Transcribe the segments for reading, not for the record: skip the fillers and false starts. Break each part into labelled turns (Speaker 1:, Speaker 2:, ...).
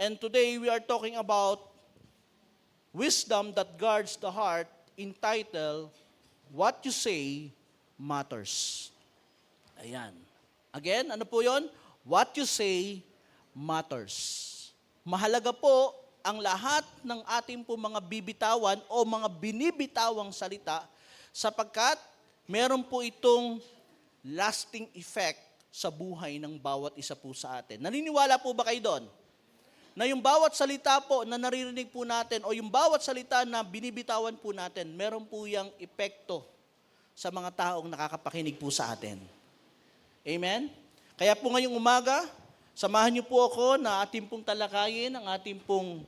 Speaker 1: And today we are talking about wisdom that guards the heart, entitled, What You Say Matters. Ayan. Again, ano po yon? What you say matters. Mahalaga po ang lahat ng ating po mga bibitawan o mga binibitawang salita sapagkat meron po itong lasting effect sa buhay ng bawat isa po sa atin. Naniniwala po ba kayo doon? Na yung bawat salita po na naririnig po natin o yung bawat salita na binibitawan po natin, meron po yung epekto sa mga taong nakakapakinig po sa atin. Amen? Kaya po ngayong umaga, samahan niyo po ako na ating pong talakayin ang ating pong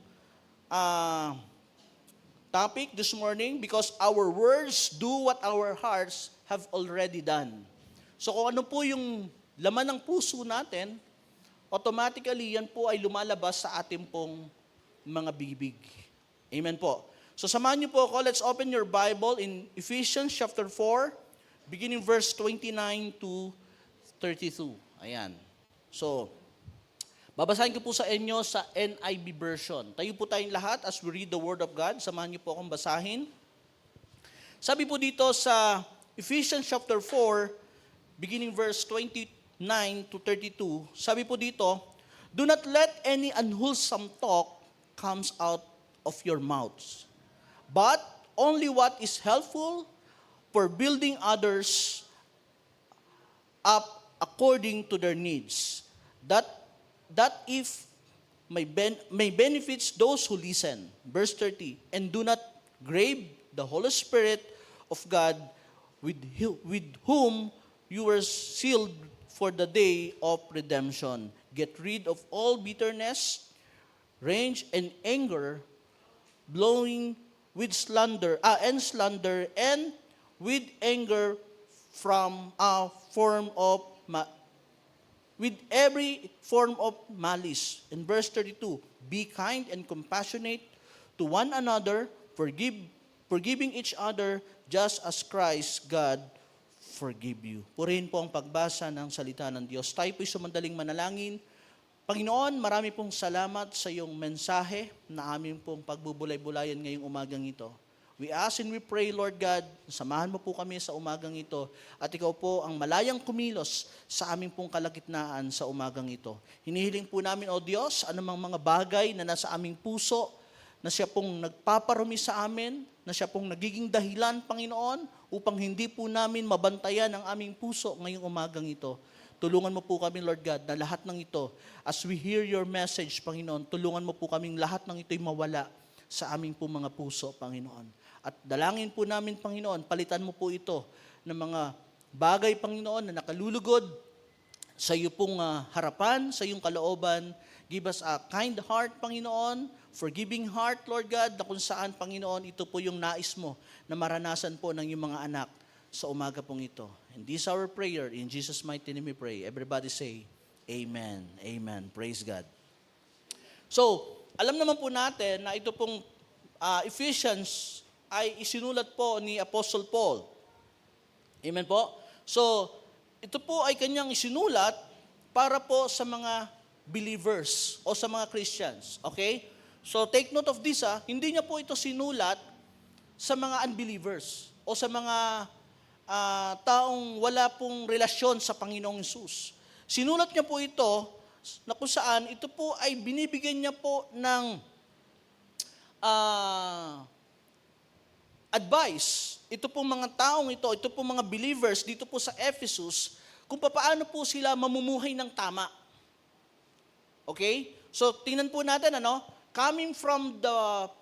Speaker 1: topic this morning because our words do what our hearts have already done. So kung ano po yung laman ng puso natin, automatically yan po ay lumalabas sa ating pong mga bibig. Amen po. So samahan niyo po ako, let's open your Bible in Ephesians chapter 4, beginning verse 29 to 32. Ayan. So, babasahin ko po sa inyo sa NIV version. Tayo po tayong lahat as we read the Word of God. Samahan niyo po akong basahin. Sabi po dito sa Ephesians chapter 4, beginning verse 29 to 32, sabi po dito, do not let any unwholesome talk comes out of your mouths, but only what is helpful for building others up according to their needs, that if may benefits those who listen. Verse 30, and do not grieve the Holy Spirit of God, with whom you were sealed for the day of redemption. Get rid of all bitterness, rage, and anger, blowing with slander, and with anger with every form of malice. In verse 32, be kind and compassionate to one another, forgiving each other, just as Christ God forgive you. Purihin po ang pagbasa ng salita ng Diyos. Tayo po'y sumandaling manalangin. Panginoon, marami pong salamat sa iyong mensahe na aming pong pagbubulay-bulayan ngayong umagang ito. We ask and we pray, Lord God, samahan mo po kami sa umagang ito at ikaw po ang malayang kumilos sa aming pong kalagitnaan sa umagang ito. Hinihiling po namin, O Diyos, anumang mga bagay na nasa aming puso, na siya pong nagpaparumi sa amin, na siya pong nagiging dahilan, Panginoon, upang hindi po namin mabantayan ang aming puso ngayong umagang ito. Tulungan mo po kami, Lord God, na lahat ng ito, as we hear your message, Panginoon, tulungan mo po kaming lahat ng ito'y mawala sa aming po mga puso, Panginoon. At dalangin po namin, Panginoon, palitan mo po ito ng mga bagay, Panginoon, na nakalulugod sa iyo pong harapan, sa iyong kalooban. Give us a kind heart, Panginoon, forgiving heart, Lord God, na kung saan, Panginoon, ito po yung nais mo na maranasan po ng iyong mga anak sa umaga pong ito. And this is our prayer. In Jesus' mighty name we pray. Everybody say, Amen. Amen. Praise God. So, alam naman po natin na ito pong Ephesians ay isinulat po ni Apostle Paul. Amen po? So, ito po ay kanyang isinulat para po sa mga believers o sa mga Christians. Okay? So, take note of this, hindi niya po ito sinulat sa mga unbelievers o sa mga taong wala pong relasyon sa Panginoong Hesus. Sinulat niya po ito na kung saan ito po ay binibigyan niya po ng advice. Ito po mga taong ito po mga believers dito po sa Ephesus, kung paano po sila mamumuhay ng tama. Okay? So, tingnan po natin, coming from the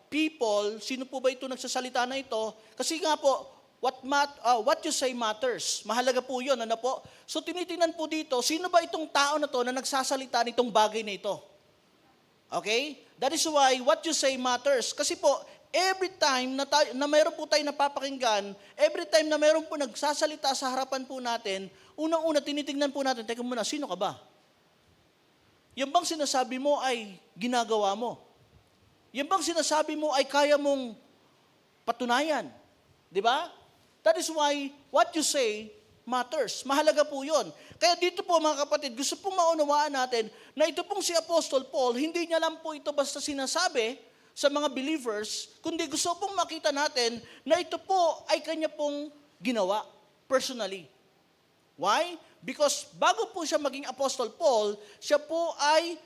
Speaker 1: people, sino po ba ito nagsasalita na ito? Kasi nga po, what you say matters. Mahalaga po yun, po? So, tinitingnan po dito, sino ba itong tao na to na nagsasalita nitong bagay na ito? Okay? That is why what you say matters. Kasi po, every time na mayroon po tayo napapakinggan, every time na mayroon po nagsasalita sa harapan po natin, unang-una tinitingnan po natin, teka muna, sino ka ba? Yan bang sinasabi mo ay ginagawa mo? Yan bang sinasabi mo ay kaya mong patunayan? Di ba? That is why what you say matters. Mahalaga po yun. Kaya dito po mga kapatid, gusto pong maunawaan natin na ito pong si Apostle Paul, hindi niya lang po ito basta sinasabi sa mga believers, kundi gusto pong makita natin na ito po ay kanya pong ginawa personally. Why? Because bago po siya maging Apostle Paul, siya po ay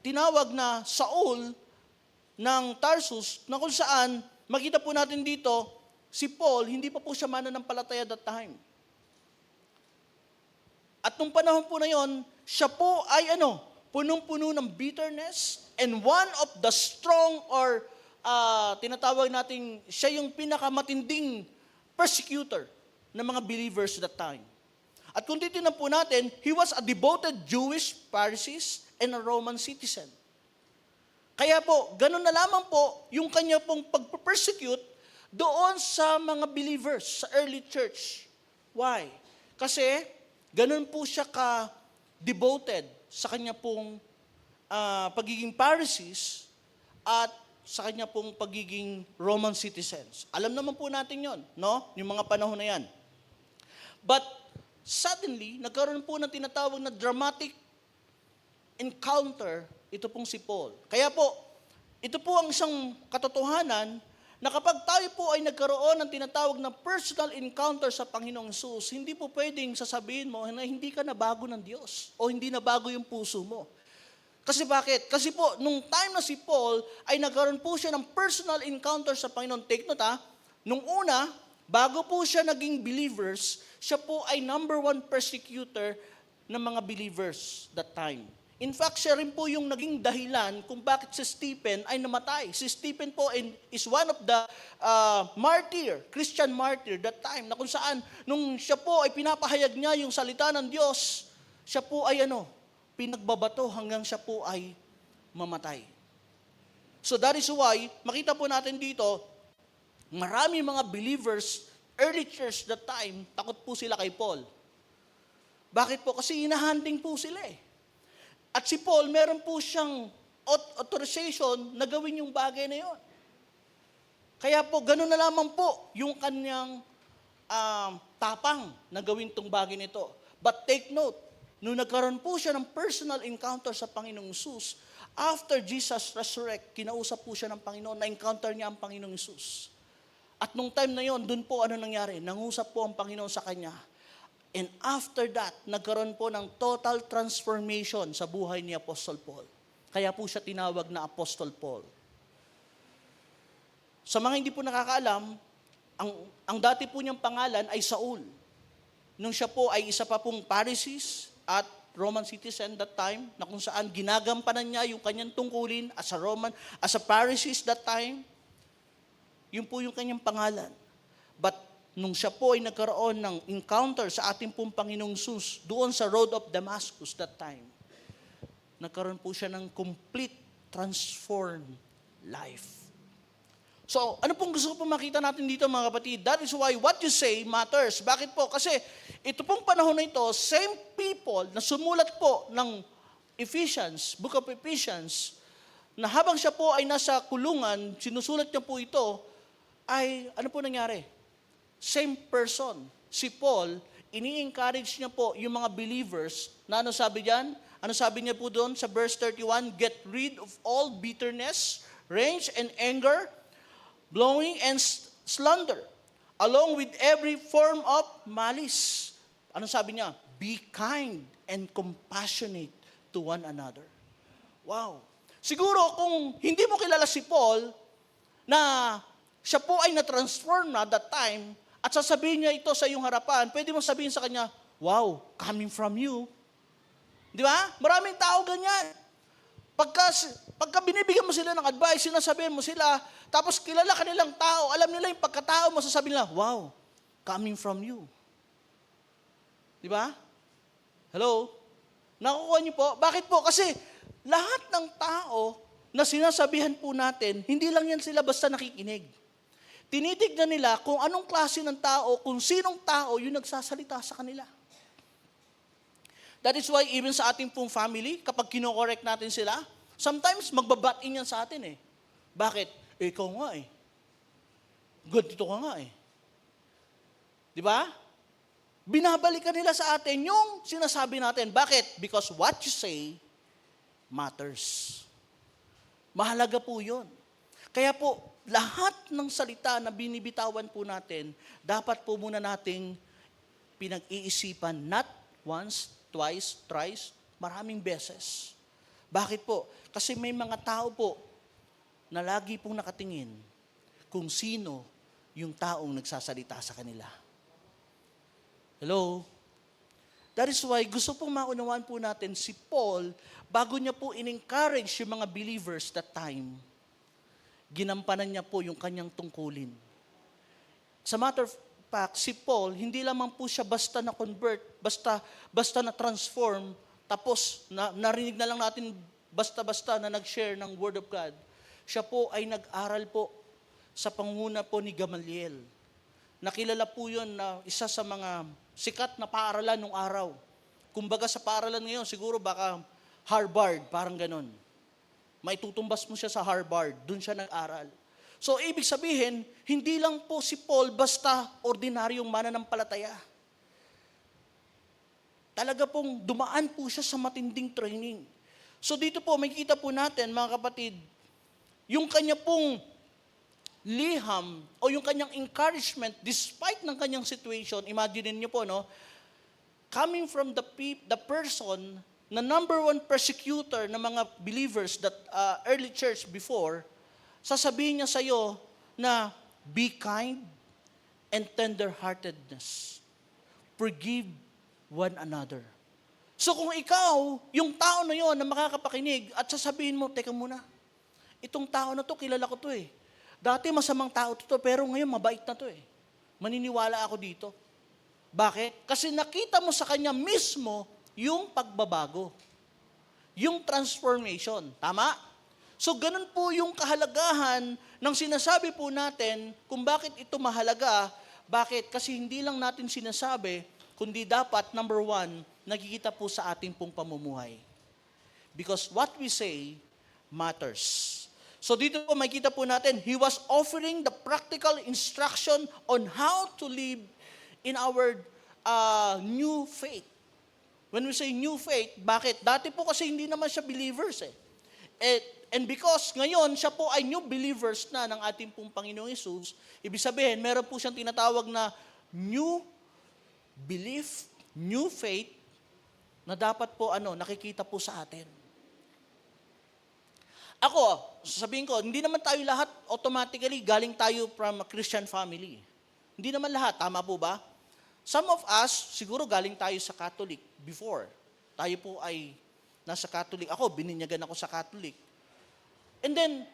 Speaker 1: tinawag na Saul ng Tarsus, na kung saan, makita po natin dito, si Paul, hindi pa po siya mananampalataya that time. At nung panahon po na yon, siya po ay punong-puno ng bitterness, and one of the strong or tinatawag nating siya yung pinakamatinding persecutor ng mga believers that time. At kung titignan po natin, he was a devoted Jewish Pharisee and a Roman citizen. Kaya po, ganun na lamang po yung kanya pong pagpe-persecute doon sa mga believers sa early church. Why? Kasi ganun po siya ka-devoted sa kanya pong pagiging Pharisees at sa kanya pong pagiging Roman citizens. Alam naman po natin yon, no? Yung mga panahon na yan. But suddenly, nagkaroon po ng tinatawag na dramatic encounter, ito pong si Paul. Kaya po, ito po ang isang katotohanan na kapag tayo po ay nagkaroon ng tinatawag na personal encounter sa Panginoong Hesus, hindi po pwedeng sasabihin mo na hindi ka nabago ng Diyos o hindi nabago yung puso mo. Kasi bakit? Kasi po, nung time na si Paul ay nagkaroon po siya ng personal encounter sa Panginoon. Take note nung una, bago po siya naging believers, siya po ay number 1 persecutor ng mga believers that time. In fact, siya rin po yung naging dahilan kung bakit si Stephen ay namatay. Si Stephen po is one of the Christian martyr that time, na kung saan, nung siya po ay pinapahayag niya yung salita ng Diyos, siya po ay pinagbabato hanggang siya po ay mamatay. So that is why, makita po natin dito, marami mga believers, early church that time, takot po sila kay Paul. Bakit po? Kasi hinahanding po sila At si Paul, meron po siyang authorization na gawin yung bagay na yon. Kaya po, ganun na lamang po yung kanyang tapang na gawin tong bagay nito. But take note, nung nagkaroon po siya ng personal encounter sa Panginoong Hesus, after Jesus resurrect, kinausap po siya ng Panginoon, na-encounter niya ang Panginoong Hesus. At nung time na yon, dun po nangyari? Nangusap po ang Panginoon sa kanya. And after that, nagkaroon po ng total transformation sa buhay ni Apostle Paul. Kaya po siya tinawag na Apostle Paul. Sa mga hindi po nakakaalam, ang dati po niyang pangalan ay Saul. Nung siya po ay isa pa pong Pharisees at Roman citizen that time, na kung saan ginagampanan niya yung kanyang tungkulin as a Pharisees that time, yun po yung kanyang pangalan. But nung siya po ay nagkaroon ng encounter sa ating pong Panginoong Hesus doon sa road of Damascus that time, nagkaroon po siya ng complete transformed life. So, ano pong gusto ko makita natin dito mga kapatid? That is why what you say matters. Bakit po? Kasi ito pong panahon na ito, same people na sumulat po ng Book of Ephesians, na habang siya po ay nasa kulungan, sinusulat niya po ito, ay ano po nangyari? Same person, si Paul, ini-encourage niya po yung mga believers na ano sabi diyan? Ano sabi niya po doon sa verse 31? Get rid of all bitterness, rage and anger, blowing and slander, along with every form of malice. Ano sabi niya? Be kind and compassionate to one another. Wow. Siguro kung hindi mo kilala si Paul, na siya po ay na-transform na that time, at sasabihin niya ito sa iyong harapan, pwede mo sabihin sa kanya, wow, coming from you. Di ba? Maraming tao ganyan. Pagka binibigyan mo sila ng advice, sinasabihin mo sila, tapos kilala ka nilang tao, alam nila yung pagkatao mo, sasabihin nila, wow, coming from you. Di ba? Hello? Nakukuha niyo po? Bakit po? Kasi lahat ng tao na sinasabihan po natin, hindi lang yan sila basta nakikinig. Tinitignan nila kung anong klase ng tao, kung sinong tao yung nagsasalita sa kanila. That is why even sa ating pong family, kapag kino-correct natin sila, sometimes magbabat-in yan sa atin Bakit? Ikaw nga Ganito ka nga Di ba? binabalikan nila sa atin yung sinasabi natin. Bakit? Because what you say matters. Mahalaga po yun. Kaya po, lahat ng salita na binibitawan po natin, dapat po muna nating pinag-iisipan, not once, twice, thrice, maraming beses. Bakit po? Kasi may mga tao po na lagi pong nakatingin kung sino yung taong nagsasalita sa kanila. Hello? That is why gusto pong maunawaan po natin si Paul, bago niya po in-encourage yung mga believers that time, ginampanan niya po yung kanyang tungkulin. Sa matter of fact, si Paul, hindi lamang po siya basta na-convert, basta na-transform, tapos narinig na lang natin basta-basta na nag-share ng Word of God. Siya po ay nag-aral po sa pangunguna po ni Gamaliel. Nakilala po yun na isa sa mga sikat na paaralan nung araw. Kumbaga sa paaralan ngayon, siguro baka Harvard, parang ganon. Maitutumbas mo siya sa Harvard, dun siya nag-aral. So, ibig sabihin, hindi lang po si Paul basta ordinaryong mananampalataya. Talaga pong dumaan po siya sa matinding training. So, dito po, makikita po natin, mga kapatid, yung kanya pong liham o yung kanyang encouragement despite ng kanyang situation, imagine niyo po, no? Coming from the person na number one persecutor ng mga believers that early church before, sasabihin niya sa iyo na be kind and tender-heartedness. Forgive one another. So kung ikaw, yung tao na yon na makakapakinig at sasabihin mo, teka muna, itong tao na to, kilala ko to eh. Dati masamang tao to, pero ngayon mabait na to eh. Maniniwala ako dito. Bakit? Kasi nakita mo sa kanya mismo yung pagbabago. Yung transformation. Tama? So ganun po yung kahalagahan ng sinasabi po natin kung bakit ito mahalaga. Bakit? Kasi hindi lang natin sinasabi, kundi dapat, number one, nakikita po sa ating pong pamumuhay. Because what we say matters. So dito po makikita po natin, he was offering the practical instruction on how to live in our new faith. When we say new faith, bakit? Dati po kasi hindi naman siya believers eh. And because ngayon siya po ay new believers na ng ating pong Panginoong Hesus, ibig sabihin, meron po siyang tinatawag na new belief, new faith, na dapat po nakikita po sa atin. Ako, sasabihin ko, hindi naman tayo lahat automatically galing tayo from a Christian family. Hindi naman lahat, tama po ba? Some of us, siguro galing tayo sa Catholic before. Tayo po ay nasa Catholic. Ako, bininyagan ako sa Catholic. And then,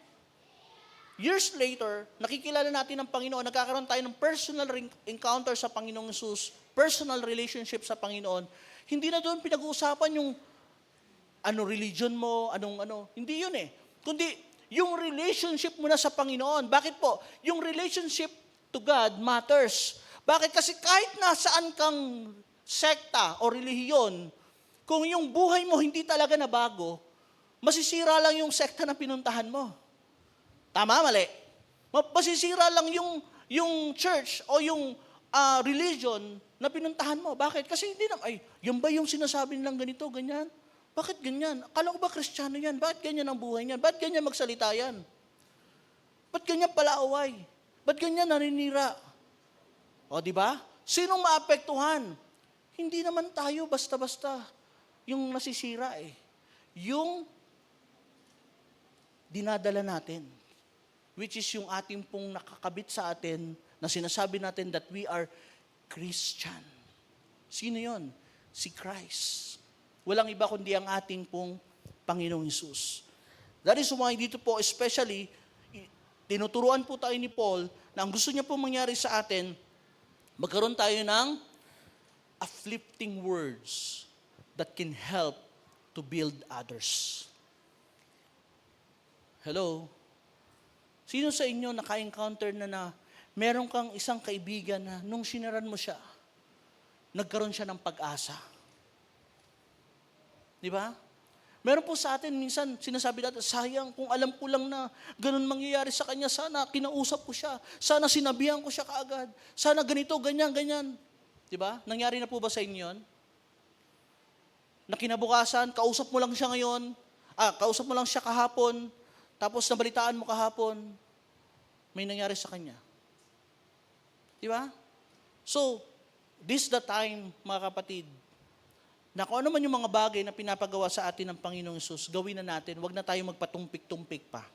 Speaker 1: years later, nakikilala natin ng Panginoon, nagkakaroon tayo ng personal encounter sa Panginoong Hesus, personal relationship sa Panginoon. Hindi na doon pinag-uusapan yung religion mo, hindi yun eh. Kundi, yung relationship mo na sa Panginoon. Bakit po? Yung relationship to God matters. Bakit? Kasi kahit nasaan kang sekta o relihiyon, kung yung buhay mo hindi talaga nabago, masisira lang yung sekta na pinuntahan mo. Tama, mali? Masisira lang yung church o yung religion na pinuntahan mo. Bakit? Kasi hindi na, yan ba yung sinasabi nilang ganito, ganyan? Bakit ganyan? Akala ko ba Kristiyano yan? Bakit ganyan ang buhay niyan? Bakit ganyan magsalita yan? Bakit ganyan palaaway? Bakit ganyan naninira? O, di ba? Sinong maapektuhan? Hindi naman tayo basta-basta yung nasisira eh. Yung dinadala natin, which is yung ating pong nakakabit sa atin na sinasabi natin that we are Christian. Sino yon? Si Christ. Walang iba kundi ang ating pong Panginoong Hesus. That is why dito po especially, tinuturuan po tayo ni Paul na ang gusto niya po mangyari sa atin, magkaroon tayo ng uplifting words that can help to build others. Hello? Sino sa inyo naka-encounter na meron kang isang kaibigan na nung sinaran mo siya, nagkaroon siya ng pag-asa? Di ba? Meron po sa atin, minsan sinasabi natin, sayang kung alam ko lang na ganun mangyayari sa kanya, sana kinausap ko siya, sana sinabihan ko siya kaagad, sana ganito, ganyan, ganyan. Di ba? Nangyari na po ba sa inyo yun? Na kinabukasan, kausap mo lang siya ngayon, kausap mo lang siya kahapon, tapos nabalitaan mo kahapon, may nangyari sa kanya. Di ba? So, this the time, mga kapatid, na kung ano man yung mga bagay na pinapagawa sa atin ng Panginoong Hesus, gawin na natin, wag na tayo magpatumpik-tumpik pa.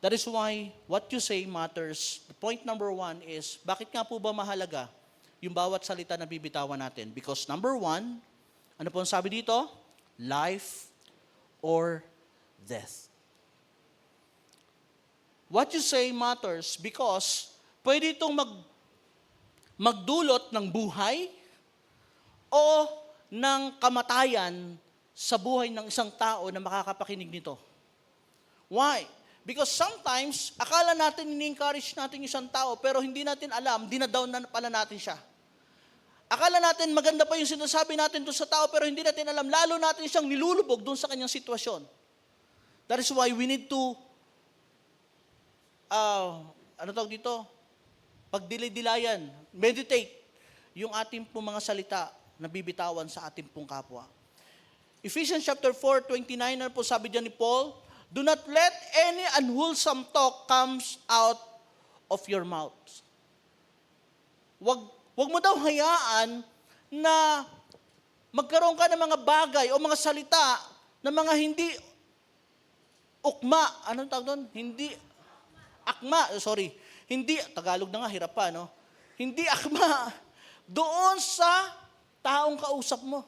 Speaker 1: That is why what you say matters. The point number 1 is, bakit nga po ba mahalaga yung bawat salita na bibitawan natin? Because number 1, ano po ang sabi dito? Life or death. What you say matters because pwede itong magdulot ng buhay o ng kamatayan sa buhay ng isang tao na makakapakinig nito. Why? Because sometimes, akala natin ini-encourage natin isang tao pero hindi natin alam, dinadown na pala natin siya. Akala natin maganda pa yung sinasabi natin doon sa tao pero hindi natin alam, lalo natin siyang nilulubog doon sa kanyang sitwasyon. That is why we need to, pagdilay-dilayan, meditate yung ating pong mga salita na bibitawan sa ating pong kapwa. Ephesians chapter 4:29, ano po sabi dyan ni Paul? Do not let any unwholesome talk comes out of your mouth. Wag mo daw hayaan na magkaroon ka ng mga bagay o mga salita na mga hindi ukma. Anong tawag doon? Hindi, Tagalog na nga, hirap pa, no? Hindi akma doon sa taong kausap mo.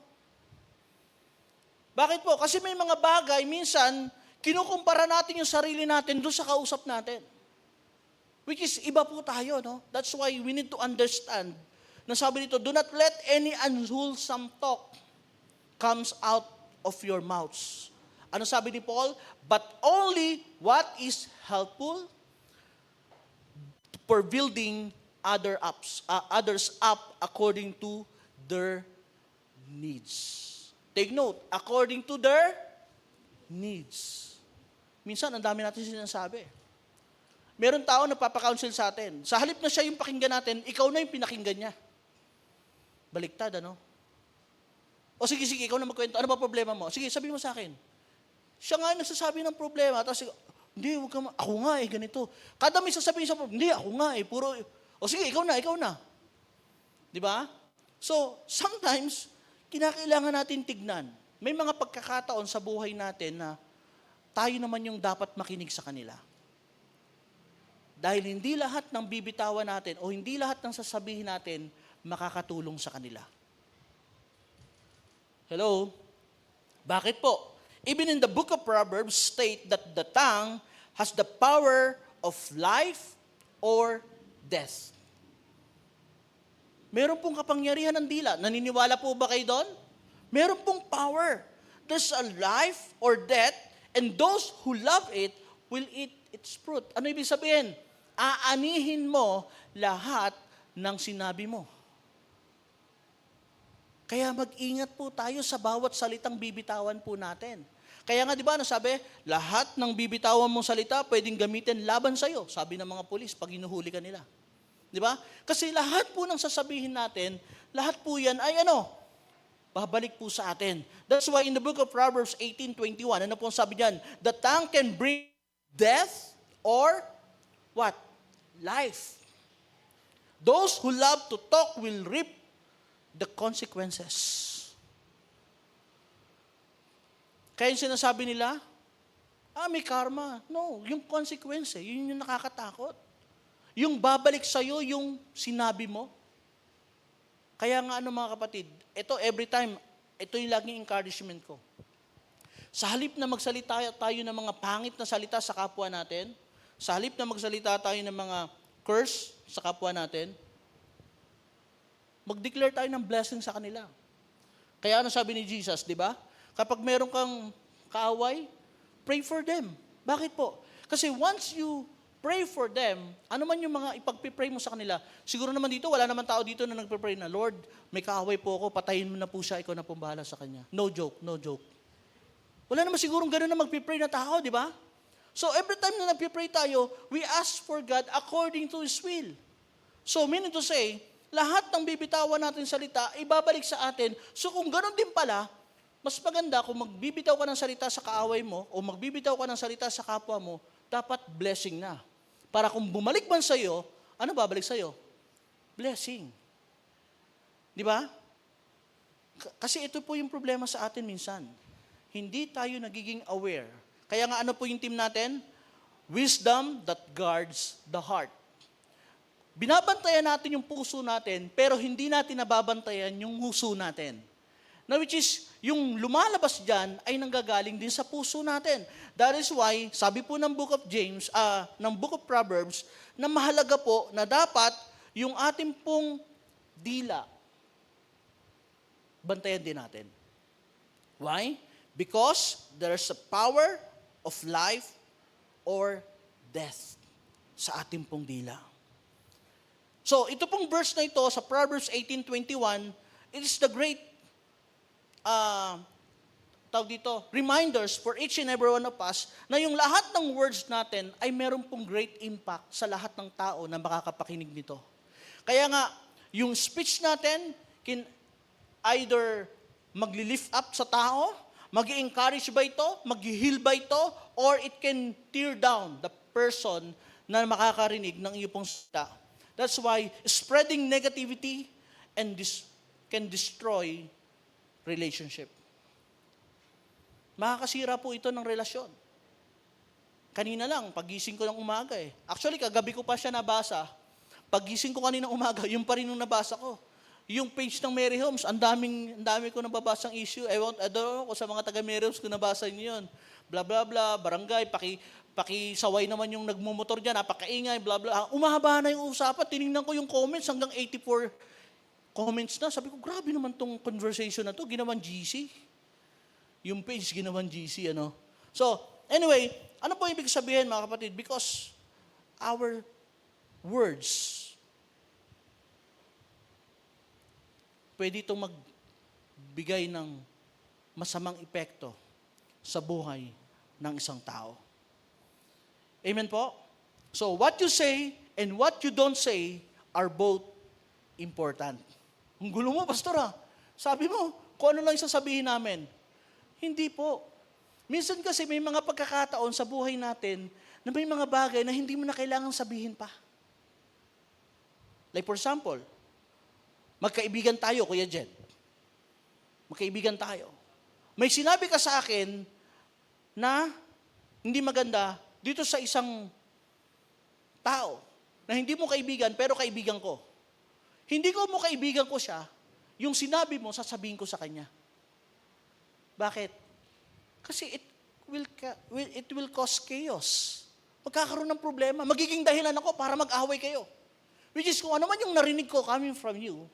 Speaker 1: Bakit po? Kasi may mga bagay, minsan, kinukumpara natin yung sarili natin doon sa kausap natin. Which is, iba po tayo, no? That's why we need to understand na sabi dito, do not let any unwholesome talk comes out of your mouths. Ano sabi ni Paul? But only what is helpful for building others up according to their needs. Take note, according to their needs. Minsan, ang dami natin sinasabi. Meron tao na papaka-counsel sa atin. Sa halip na siya yung pakinggan natin, ikaw na yung pinakinggan niya. Baliktad, ano? O sige, ikaw na magkwento. Ano ba problema mo? Sige, sabi mo sa akin. Siya nga yung nagsasabi ng problema. Tapos, hindi, ako nga ganito. Kada may sasabihin sa problema, hindi, ako nga o sige, ikaw na. Di ba? So, sometimes, kinakailangan natin tignan. May mga pagkakataon sa buhay natin na tayo naman yung dapat makinig sa kanila. Dahil hindi lahat ng bibitawan natin o hindi lahat ng sasabihin natin makakatulong sa kanila. Hello? Bakit po? Even in the book of Proverbs state that the tongue has the power of life or death. Meron pong kapangyarihan ng dila. Naniniwala po ba kayo doon? Meron pong power. There's a life or death, and those who love it will eat its fruit. Ano ibig sabihin? Aanihin mo lahat ng sinabi mo. Kaya mag-ingat po tayo sa bawat salitang bibitawan po natin. Kaya nga, di ba, nasabi, lahat ng bibitawan mong salita pwedeng gamitin laban sa'yo, sabi ng mga pulis pag hinuhuli ka nila. Di ba? Kasi lahat po ng sasabihin natin, lahat po yan ay babalik po sa atin. That's why in the book of Proverbs 18:21, ano po sabi diyan? The tongue can bring death or what? Life. Those who love to talk will reap the consequences. Kaya yung sinasabi nila, may karma. No, yung consequence, yun yung nakakatakot. Yung babalik sa'yo yung sinabi mo. Kaya nga mga kapatid, ito every time, ito yung laging encouragement ko. Sa halip na magsalita tayo ng mga pangit na salita sa kapwa natin, sa halip na magsalita tayo ng mga curse sa kapwa natin, mag-declare tayo ng blessing sa kanila. Kaya ano sabi ni Jesus, di ba? Kapag meron kang kaaway, pray for them. Bakit po? Kasi once you pray for them, ano man yung mga ipag-pray mo sa kanila, siguro naman dito, wala naman tao dito na nagpe-pray na, Lord, may kaaway po ako, patayin mo na po siya, ikaw na pong bahala sa kanya. No joke. Wala naman sigurong gano'n na magpe-pray na tao, di ba? So every time na nagpe-pray tayo, we ask for God according to His will. So meaning to say, Lahat ng bibitawan natin salita, ibabalik sa atin. So kung ganun din pala, mas maganda kung magbibitaw ka ng salita sa kaaway mo o magbibitaw ka ng salita sa kapwa mo, dapat blessing na. Para kung bumalik man sa'yo, ano babalik sa'yo? Blessing. Di ba? Kasi ito po yung problema sa atin minsan. Hindi tayo nagiging aware. Kaya nga ano po yung team natin? Wisdom that guards the heart. Binabantayan natin yung puso natin, pero hindi natin nababantayan yung huso natin. Na which is, yung lumalabas dyan ay nanggagaling din sa puso natin. That is why, sabi po ng Book of ng Book of Proverbs, na mahalaga po na dapat yung ating pong dila, bantayan din natin. Why? Because there's a power of life or death sa ating pong dila. So, ito pong verse na ito sa Proverbs 18:21, it is the great reminders for each and every one of us na yung lahat ng words natin ay meron pong great impact sa lahat ng tao na makakapakinig nito. Kaya nga, yung speech natin can either magli-lift up sa tao, mag-encourage ba ito, mag-heal ba ito, or it can tear down the person na makakarinig ng iyong pong salita. That's why spreading negativity can destroy relationship. Makakasira po ito ng relasyon. Kanina lang, pagising ko ng umaga Actually, kagabi ko pa siya nabasa. Pagising ko kanina umaga, yung pa rin yung nabasa ko. Yung page ng Mary Holmes, ang dami ko nababasang issue. I don't know kung sa mga taga Mary Holmes kung nabasa niyo yun. Blah, blah, blah, barangay, pakisaway naman yung nagmumotor dyan, napakaingay, blah, blah. Umahaba na yung usapan. Tinignan ko yung comments hanggang 84 comments na. Sabi ko, grabe naman tong conversation na to. Ginawan GC. Yung page, ginawan GC, ano. So, anyway, ano po ibig sabihin, mga kapatid? Because our words, pwede itong magbigay ng masamang epekto sa buhay ng isang tao. Amen po? So, what you say and what you don't say are both important. Ang gulo mo, pastor Sabi mo, kung ano lang yung sasabihin namin. Hindi po. Minsan kasi may mga pagkakataon sa buhay natin na may mga bagay na hindi mo na kailangang sabihin pa. Like for example, magkaibigan tayo, Kuya Jen. Magkaibigan tayo. May sinabi ka sa akin na hindi maganda dito sa isang tao na hindi mo kaibigan pero kaibigan ko. Hindi ko mo kaibigan ko siya, yung sinabi mo, sasabihin ko sa kanya. Bakit? Kasi it will cause chaos. Magkakaroon ng problema. Magiging dahilan ako para mag-away kayo. Which is kung ano man yung narinig ko coming from you,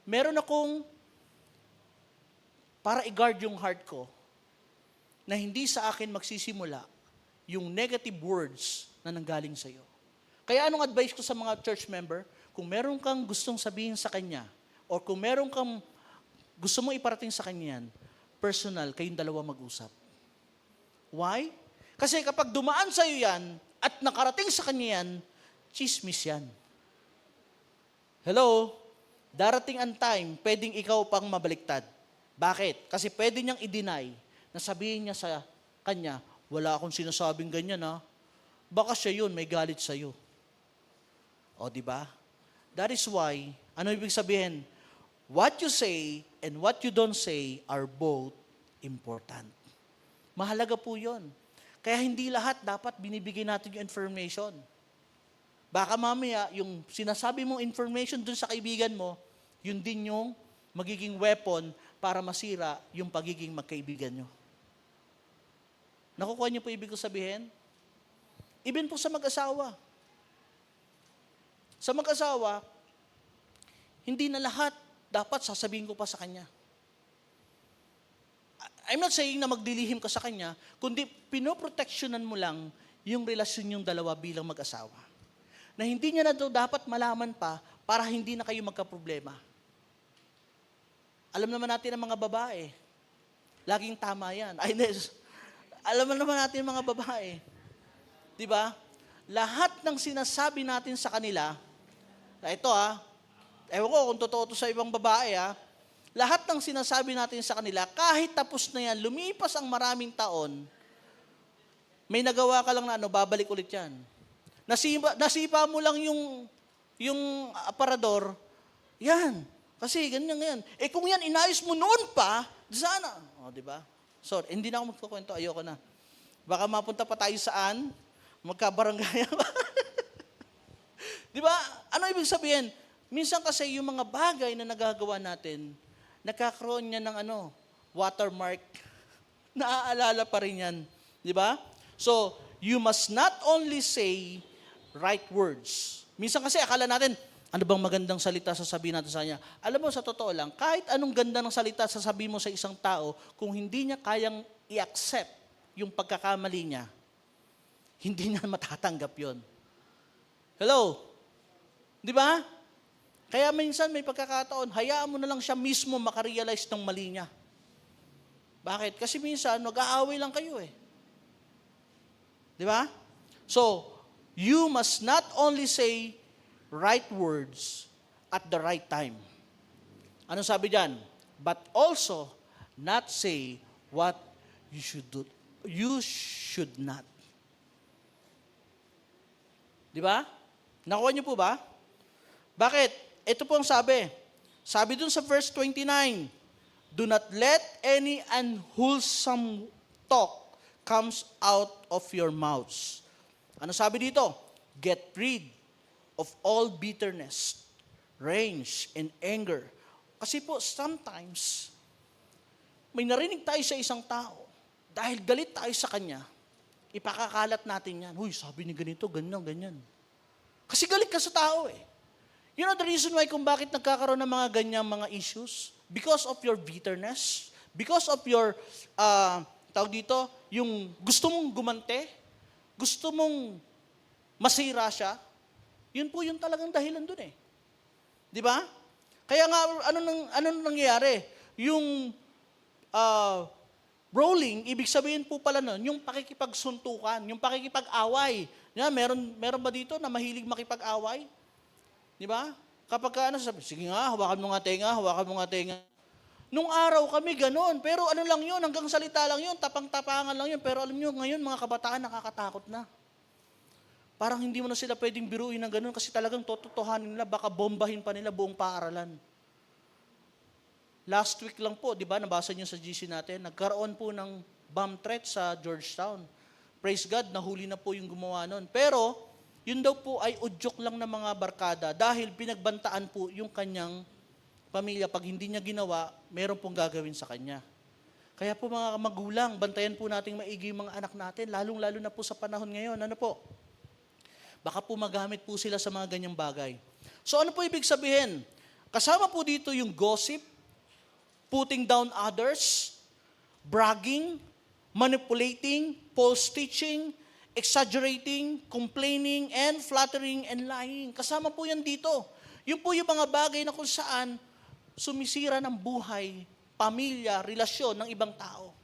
Speaker 1: meron akong para i-guard yung heart ko na hindi sa akin magsisimula yung negative words na nanggaling sa iyo. Kaya anong advice ko sa mga church member? Kung meron kang gustong sabihin sa kanya o kung meron kang gusto mong iparating sa kanya yan, personal, kayong dalawa mag-usap. Why? Kasi kapag dumaan sa iyo yan at nakarating sa kanya yan, chismis yan. Hello? Darating ang time, pwedeng ikaw pang mabaliktad. Bakit? Kasi pwede niyang i-deny na sabihin niya sa kanya, wala akong sinasabing ganyan Baka siya yun, may galit sa'yo. O, di ba? That is why, ano ibig sabihin? What you say and what you don't say are both important. Mahalaga po yun. Kaya hindi lahat dapat binibigay natin yung information. Baka mamaya, yung sinasabi mong information dun sa kaibigan mo, yun din yung magiging weapon para masira yung pagiging magkaibigan nyo. Nakukuha niyo po ibig ko sabihin? Even po sa mag-asawa. Sa mag-asawa, hindi na lahat dapat sasabihin ko pa sa kanya. I'm not saying na magdilihim ka sa kanya, kundi pinoproteksyonan mo lang yung relasyon yung dalawa bilang mag-asawa. Na hindi niya na daw dapat malaman pa para hindi na kayo magkaproblema. Alam naman natin ang mga babae. Laging tama yan. Alam naman natin ang mga babae. Di ba? Lahat ng sinasabi natin sa kanila, Ito ewan ko kung totoo to sa ibang babae lahat ng sinasabi natin sa kanila, kahit tapos na yan, lumipas ang maraming taon, may nagawa ka lang na babalik ulit yan. Nasipa mo lang yung aparador, yan. Kasi ganyan. Kung yan inayos mo noon pa, sana. Di ba? So, hindi na ako magkukwento, ayoko na. Baka mapunta pa tayo saan? Magkabarangay. Di ba? Ano ibig sabihin? Minsan kasi yung mga bagay na nagagawa natin, nagkakaroon niya ng watermark. Naaalala pa rin yan. Di ba? So, you must not only say right words. Minsan kasi akala natin, ano bang magandang salita sasabihin natin sa kanya? Alam mo, sa totoo lang, kahit anong ganda ng salita sasabihin mo sa isang tao, kung hindi niya kayang i-accept yung pagkakamali niya, hindi niya matatanggap yon. Hello? Di ba? Kaya minsan may pagkakataon, hayaan mo na lang siya mismo makarealize ng mali niya. Bakit? Kasi minsan, mag-aaway lang kayo Di ba? So, you must not only say right words at the right time. Ano sabi diyan? But also not say what you should do. You should not. Di ba? Nakuha niyo po ba? Bakit? Ito po ang sabi. Sabi dun sa verse 29, do not let any unwholesome talk comes out of your mouths. Ano sabi dito? Get rid of all bitterness, rage, and anger. Kasi po, sometimes, may narinig tayo sa isang tao, dahil galit tayo sa kanya, ipakakalat natin yan. Huy, sabi ni ganito, ganyan. Kasi galit ka sa tao You know the reason why kung bakit nagkakaroon ng mga ganyang mga issues? Because of your bitterness, because of your, tawag dito, yung gusto mong gumante, gusto mong masira siya, yun po yung talagang dahilan dun Di ba? Kaya nga, ano nangyayari? Yung brawling, ibig sabihin po pala nun, yung pakikipagsuntukan, yung pakikipag-away. Yan, meron ba dito na mahilig makipag-away? Di ba? Kapag sabi, sige nga, hawakan mo nga tenga. Nung araw kami ganon, pero ano lang yun, hanggang salita lang yun, tapang-tapangan lang yun. Pero alam nyo, ngayon mga kabataan nakakatakot na. Parang hindi mo na sila pwedeng biruin ng ganun kasi talagang tototohanin nila, baka bombahin pa nila buong paaralan. Last week lang po, di ba, nabasa niyo sa GC natin, nagkaroon po ng bomb threat sa Georgetown. Praise God, nahuli na po yung gumawa nun. Pero, yun daw po ay udyok lang ng mga barkada dahil pinagbantaan po yung kanyang pamilya. Pag hindi niya ginawa, meron pong gagawin sa kanya. Kaya po mga magulang, bantayan po nating maigi yung mga anak natin, lalong-lalo na po sa panahon ngayon. Ano po? Baka po magamit po sila sa mga ganyang bagay. So ano po ibig sabihin? Kasama po dito yung gossip, putting down others, bragging, manipulating, false teaching, exaggerating, complaining, and flattering and lying. Kasama po yan dito. Yun po yung mga bagay na kung saan sumisira ng buhay, pamilya, relasyon ng ibang tao.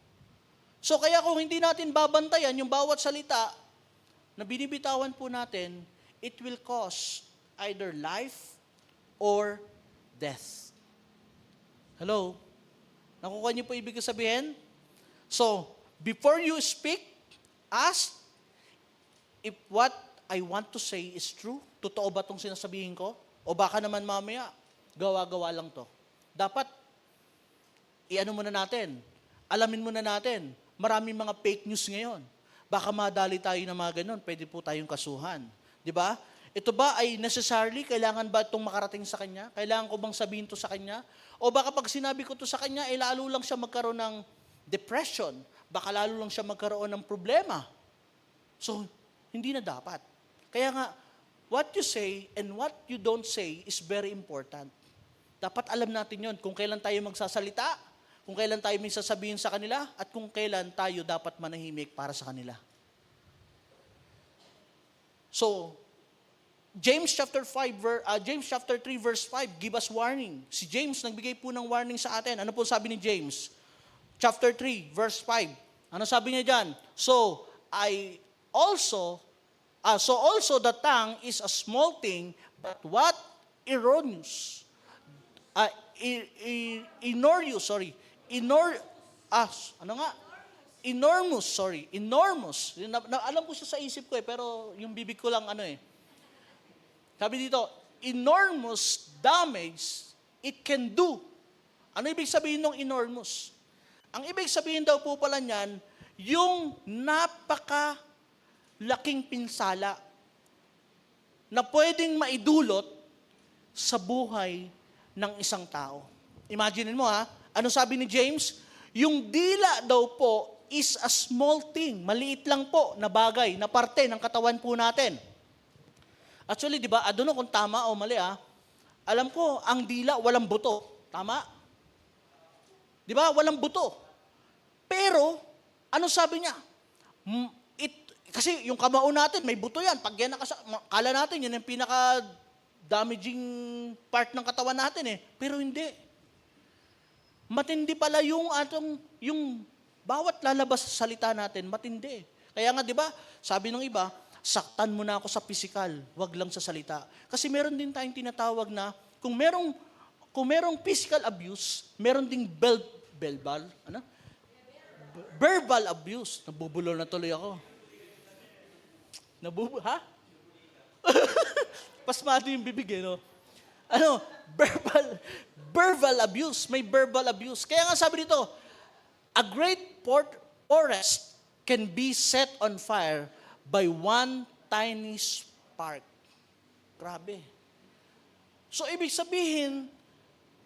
Speaker 1: So kaya kung hindi natin babantayan yung bawat salita na binibitawan po natin, it will cause either life or death. Hello? Nakukuha niyo po ibig sabihin? So, before you speak, ask if what I want to say is true. Totoo ba itong sinasabihin ko? O baka naman mamaya, gawa-gawa lang to. Dapat, i-ano muna natin, alamin muna natin, maraming mga fake news ngayon. Baka madali tayo ng mga ganun, pwede po tayong kasuhan. Di ba? Ito ba ay necessarily, kailangan ba itong makarating sa kanya? Kailangan ko bang sabihin to sa kanya? O baka pag sinabi ko to sa kanya, lalo lang siya magkaroon ng depression. Baka lalo lang siya magkaroon ng problema. So, hindi na dapat. Kaya nga, what you say and what you don't say is very important. Dapat alam natin yon kung kailan tayo magsasalita, kung kailan tayo may sasabihin sa kanila, at kung kailan tayo dapat manahimik para sa kanila. So, James chapter 3 verse 5 give us warning. Si James nagbigay po ng warning sa atin. Ano po sabi ni James? Chapter 3 verse 5. Ano sabi niya diyan? So also the tongue is a small thing, but what erroneous. Inorious, sorry. Ano nga? Enormous. Alam ko siya sa isip ko pero yung bibig ko lang Sabi dito, enormous damage it can do. Ano ibig sabihin ng enormous? Ang ibig sabihin daw po pala niyan, yung napaka-laking pinsala na pwedeng maidulot sa buhay ng isang tao. Imagine mo ano sabi ni James? Yung dila daw po is a small thing, maliit lang po na bagay, na parte ng katawan po natin. Actually, di ba, I don't know kung tama o mali alam ko, ang dila walang buto. Tama? Di ba? Walang buto. Pero, ano sabi niya? Kasi yung kamao natin, may buto yan. Pag yan kala natin, yan yung pinaka-damaging part ng katawan natin Pero hindi. Matindi pala yung bawat lalabas sa salita natin, matindi. Kaya nga, di ba, sabi ng iba, saktan mo na ako sa physical, wag lang sa salita. Kasi meron din tayong tinatawag na, kung merong physical abuse, meron ding verbal abuse. Nabubulol na tuloy ako. Pasmado yung bibig verbal abuse. May verbal abuse. Kaya nga sabi dito, a great forest can be set on fire by one tiny spark. Grabe. So, ibig sabihin,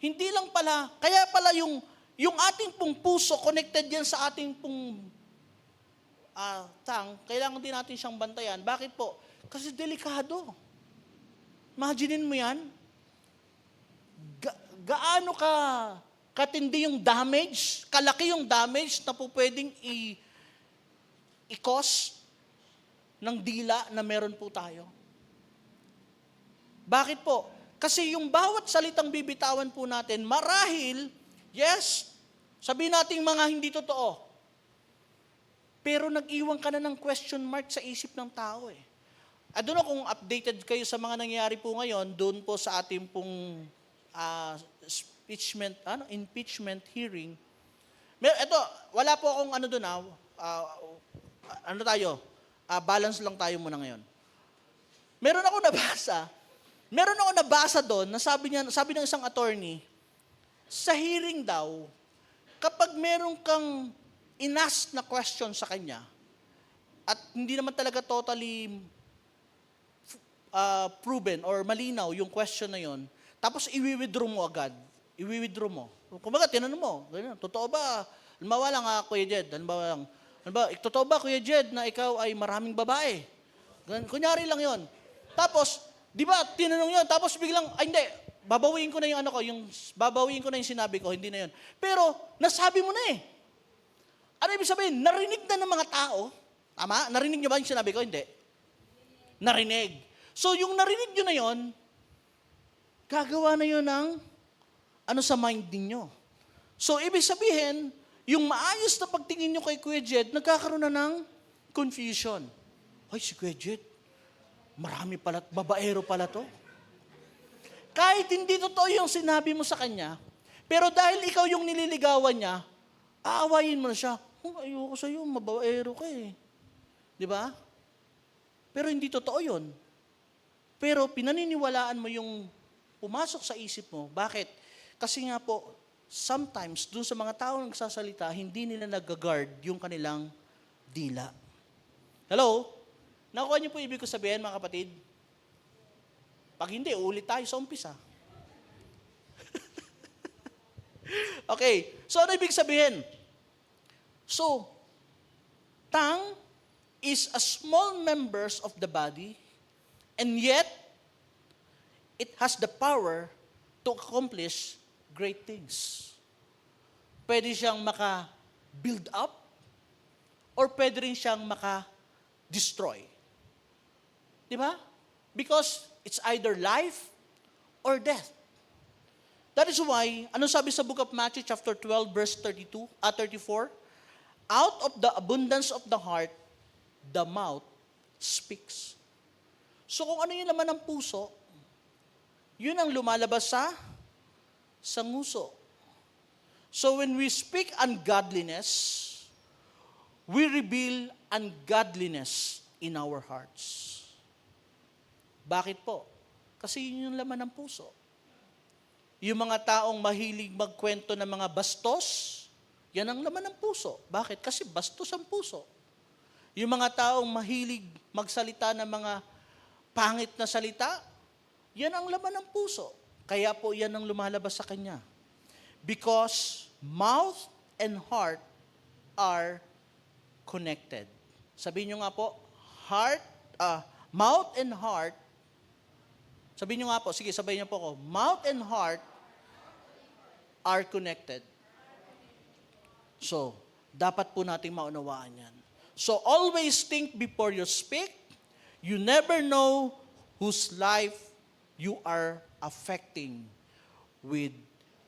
Speaker 1: hindi lang pala, kaya pala yung ating pong puso, connected yan sa ating pong kailangan din natin siyang bantayan. Bakit po? Kasi delikado. Imaginin mo yan. Gaano katindi yung damage, kalaki yung damage na po pwedeng i-cause ng dila na meron po tayo. Bakit po? Kasi yung bawat salitang bibitawan po natin, marahil, yes, sabihin natin mga hindi totoo. Pero nag-iwan ka na ng question mark sa isip ng tao I don't know kung updated kayo sa mga nangyayari po ngayon doon po sa ating pong impeachment hearing. Ito, wala po akong doon balance lang tayo muna ngayon. Meron ako nabasa doon na sabi ng isang attorney, sa hearing daw, kapag meron kang inask na question sa kanya, at hindi naman talaga totally proven or malinaw yung question na yon, tapos i-withdraw mo agad. I-withdraw mo. Kumbaga, tinanong mo, totoo ba? Halimbawa lang, Kuya Jed, totoo ba, Kuya Jed, na ikaw ay maraming babae? Kunyari lang yon. Tapos, di ba, tinanong yon, tapos biglang, hindi, babawiin ko na yung sinabi ko, hindi na yon. Pero, nasabi mo na Ano ibig sabihin? Narinig na ng mga tao. Tama? Narinig niyo ba yung sinabi ko? Hindi. Narinig. So, yung narinig nyo na yon, gagawa na yun ng sa mind ninyo. So, ibig sabihin, yung maayos na pagtingin nyo kay Kuya Jed, nagkakaroon na ng confusion. Ay, si Kuya Jed, marami pala, babaero pala to. Kahit hindi totoo yung sinabi mo sa kanya, pero dahil ikaw yung nililigawan niya, aawayin mo na siya. Ayoko sa'yo, mababaero ka Di ba? Pero hindi totoo yun. Pero pinaniniwalaan mo yung pumasok sa isip mo. Bakit? Kasi nga po, sometimes, dun sa mga tao nagsasalita, hindi nila nag-guard yung kanilang dila. Hello? Nakuha niyo po ibig ko sabihin, mga kapatid? Pag hindi, ulit tayo sa umpisa. Okay. So, ano ibig sabihin? So, tongue is a small members of the body, and yet, it has the power to accomplish great things. Pwede siyang maka-build up, or pwede rin siyang maka-destroy. Di ba? Because it's either life or death. That is why, ano sabi sa book of Matthew chapter 12, verse 34? Out of the abundance of the heart, the mouth speaks. So kung ano yung laman ng puso, yun ang lumalabas sa nguso. So when we speak ungodliness, we reveal ungodliness in our hearts. Bakit po? Kasi yun yung laman ng puso. Yung mga taong mahilig magkwento ng mga bastos, yan ang laman ng puso. Bakit? Kasi bastos ang puso. Yung mga taong mahilig magsalita ng mga pangit na salita, yan ang laman ng puso. Kaya po yan ang lumalabas sa kanya. Because mouth and heart are connected. Sabihin nyo nga po, mouth and heart, sabihin nyo nga po, sige sabihin nyo po ako, mouth and heart are connected. So, dapat po nating maunawaan yan. So, always think before you speak. You never know whose life you are affecting with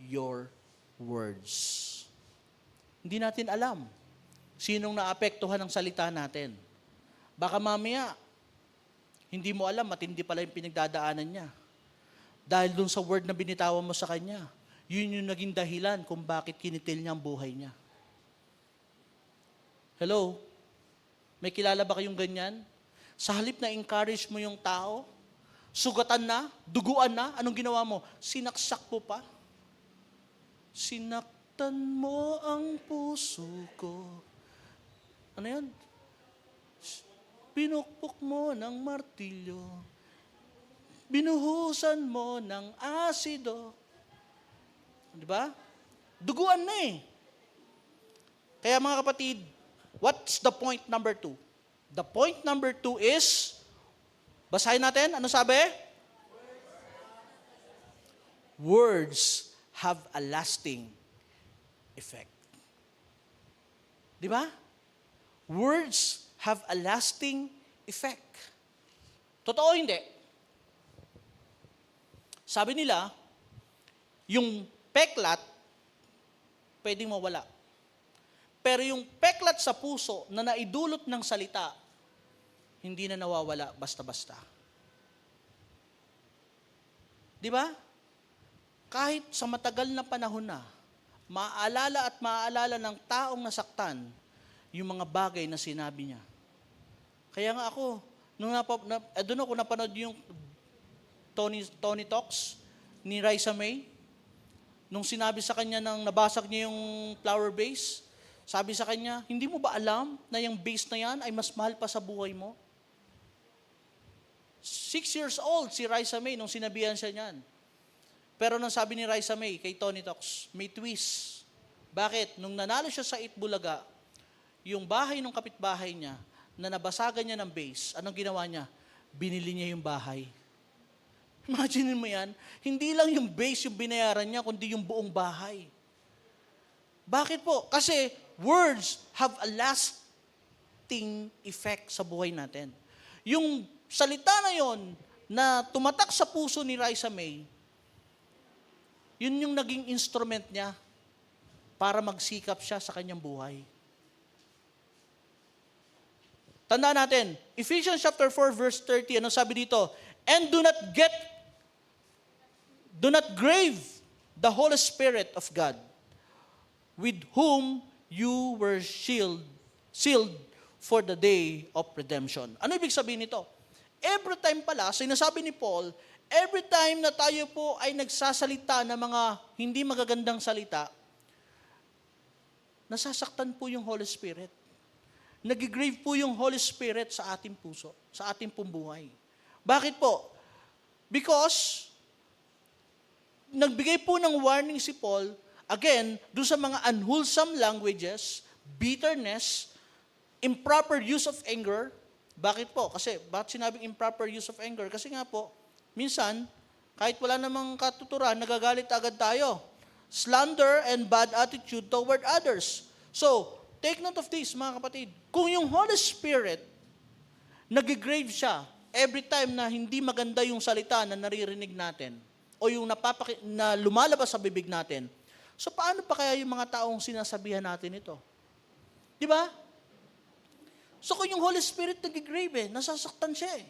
Speaker 1: your words. Hindi natin alam sinong naapektuhan ng salita natin. Baka mamaya, hindi mo alam, matindi pala yung pinagdadaanan niya. Dahil dun sa word na binitawan mo sa kanya, yun yung naging dahilan kung bakit kinitil niya ang buhay niya. Hello? May kilala ba kayong ganyan? Sa halip na encourage mo yung tao, sugatan na, duguan na, anong ginawa mo? Sinaksak mo pa. Sinaktan mo ang puso ko. Ano yan? Pinukpok mo ng martilyo. Binuhusan mo ng asido. Di ba? Duguan na eh. Kaya mga kapatid, what's the point number 2? The point number 2 is, basahin natin, ano sabi? Words have a lasting effect. Di ba? Words have a lasting effect. Totoo hindi? Sabi nila, yung peklat, pwedeng mawala. Pero yung peklat sa puso na naidulot ng salita, hindi na nawawala basta-basta. Di ba? Kahit sa matagal na panahon na, maaalala ng taong nasaktan yung mga bagay na sinabi niya. Kaya nga ako, doon ako napanood yung Tony Talks ni Raisa May, nung sinabi sa kanya nang nabasag niya yung flower vase, sabi sa kanya, hindi mo ba alam na yung vase na yan ay mas mahal pa sa buhay mo? 6 years old si Raisa May nung sinabihan siya niyan. Pero nang sabi ni Raisa May kay Tony Talks, may twist. Bakit? Nung nanalo siya sa Itbulaga, yung bahay ng kapitbahay niya, na nabasagan niya ng vase, anong ginawa niya? Binili niya yung bahay. Imagine mo yan, hindi lang yung base yung binayaran niya, kundi yung buong bahay. Bakit po? Kasi words have a lasting effect sa buhay natin. Yung salita na yon na tumatak sa puso ni Raisa May, yun yung naging instrument niya para magsikap siya sa kanyang buhay. Tandaan natin, Ephesians chapter 4 verse 30, ano sabi dito? And do not grieve the Holy Spirit of God, with whom you were sealed for the day of redemption. Ano ibig sabihin nito? Every time pala, sinasabi ni Paul, every time na tayo po ay nagsasalita ng mga hindi magagandang salita, nasasaktan po yung Holy Spirit. Nag-grieve po yung Holy Spirit sa ating puso, sa ating pumbuhay. Bakit po? Because nagbigay po ng warning si Paul, again, doon sa mga unwholesome languages, bitterness, improper use of anger. Bakit po? Bakit sinabing improper use of anger? Kasi nga po, minsan, kahit wala namang katuturan, nagagalit agad tayo. Slander and bad attitude toward others. So, take note of this, mga kapatid. Kung yung Holy Spirit, nag-grave siya every time na hindi maganda yung salita na naririnig natin, o yung na lumalabas sa bibig natin, so paano pa kaya yung mga taong sinasabihan natin ito? Di ba? So kung yung Holy Spirit nag-grave nasasaktan siya .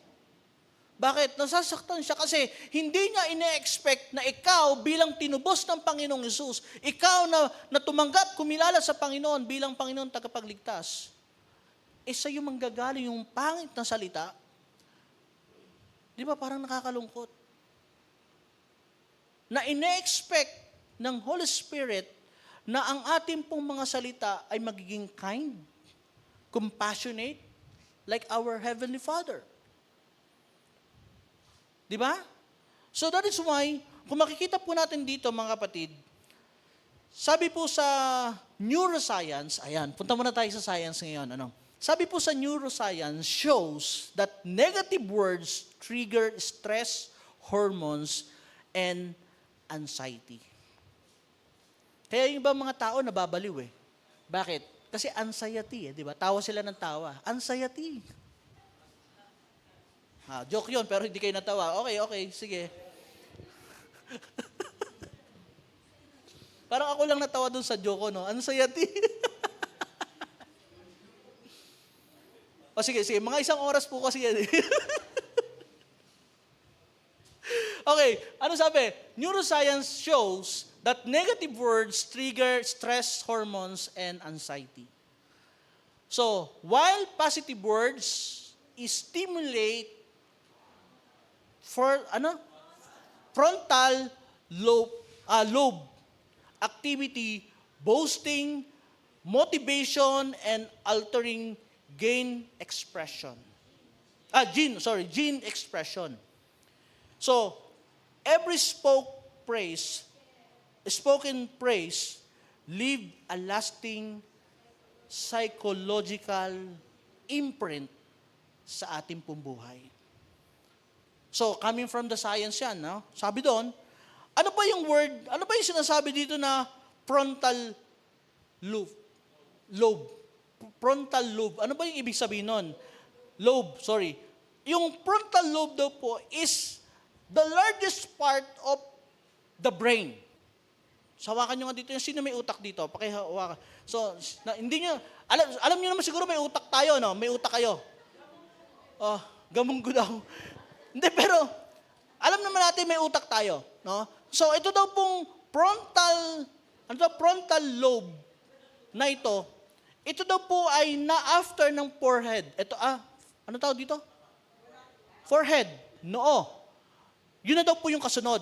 Speaker 1: Bakit? Nasasaktan siya kasi hindi niya ine-expect na ikaw bilang tinubos ng Panginoong Hesus, ikaw na tumanggap, kumilala sa Panginoon bilang Panginoon tagapagligtas, sa'yo manggagaling yung pangit na salita. Di ba parang nakakalungkot? Na ine-expect ng Holy Spirit na ang ating pong mga salita ay magiging kind, compassionate, like our Heavenly Father. Di ba? So that is why, kung makikita po natin dito mga kapatid, sabi po sa neuroscience, ayan, punta muna tayo sa science ngayon. Sabi po sa neuroscience shows that negative words trigger stress, hormones, and anxiety. Kaya yung iba mga tao nababaliw eh. Bakit? Kasi anxiety di ba? Tawa sila ng tawa. Anxiety. Joke yun, pero hindi kayo natawa. Okay, sige. Parang ako lang natawa dun sa joke ko, no? Anxiety. Sige, mga isang oras po kasi yan. Okay, ano sabi? Neuroscience shows that negative words trigger stress hormones and anxiety. So, while positive words stimulate frontal lobe activity, boosting motivation and altering gene expression. Gene expression. So, every spoken praise leave a lasting psychological imprint sa ating pong buhay. So, coming from the science yan, no? Sabi doon, ano ba yung sinasabi dito na frontal lobe? Frontal lobe. Ano ba yung ibig sabihin nun? Yung frontal lobe daw po is the largest part of the brain. So, hawakan nyo nga dito. Sino may utak dito? Pakihawakan. So, hindi nyo, alam nyo naman siguro may utak tayo, no? May utak kayo. Gamong gudaw. Hindi, pero alam naman natin may utak tayo, no? So, ito daw pong frontal lobe na ito daw po ay na-after ng forehead. Ano tawag dito? Forehead, noo. Yun na daw po yung kasunod.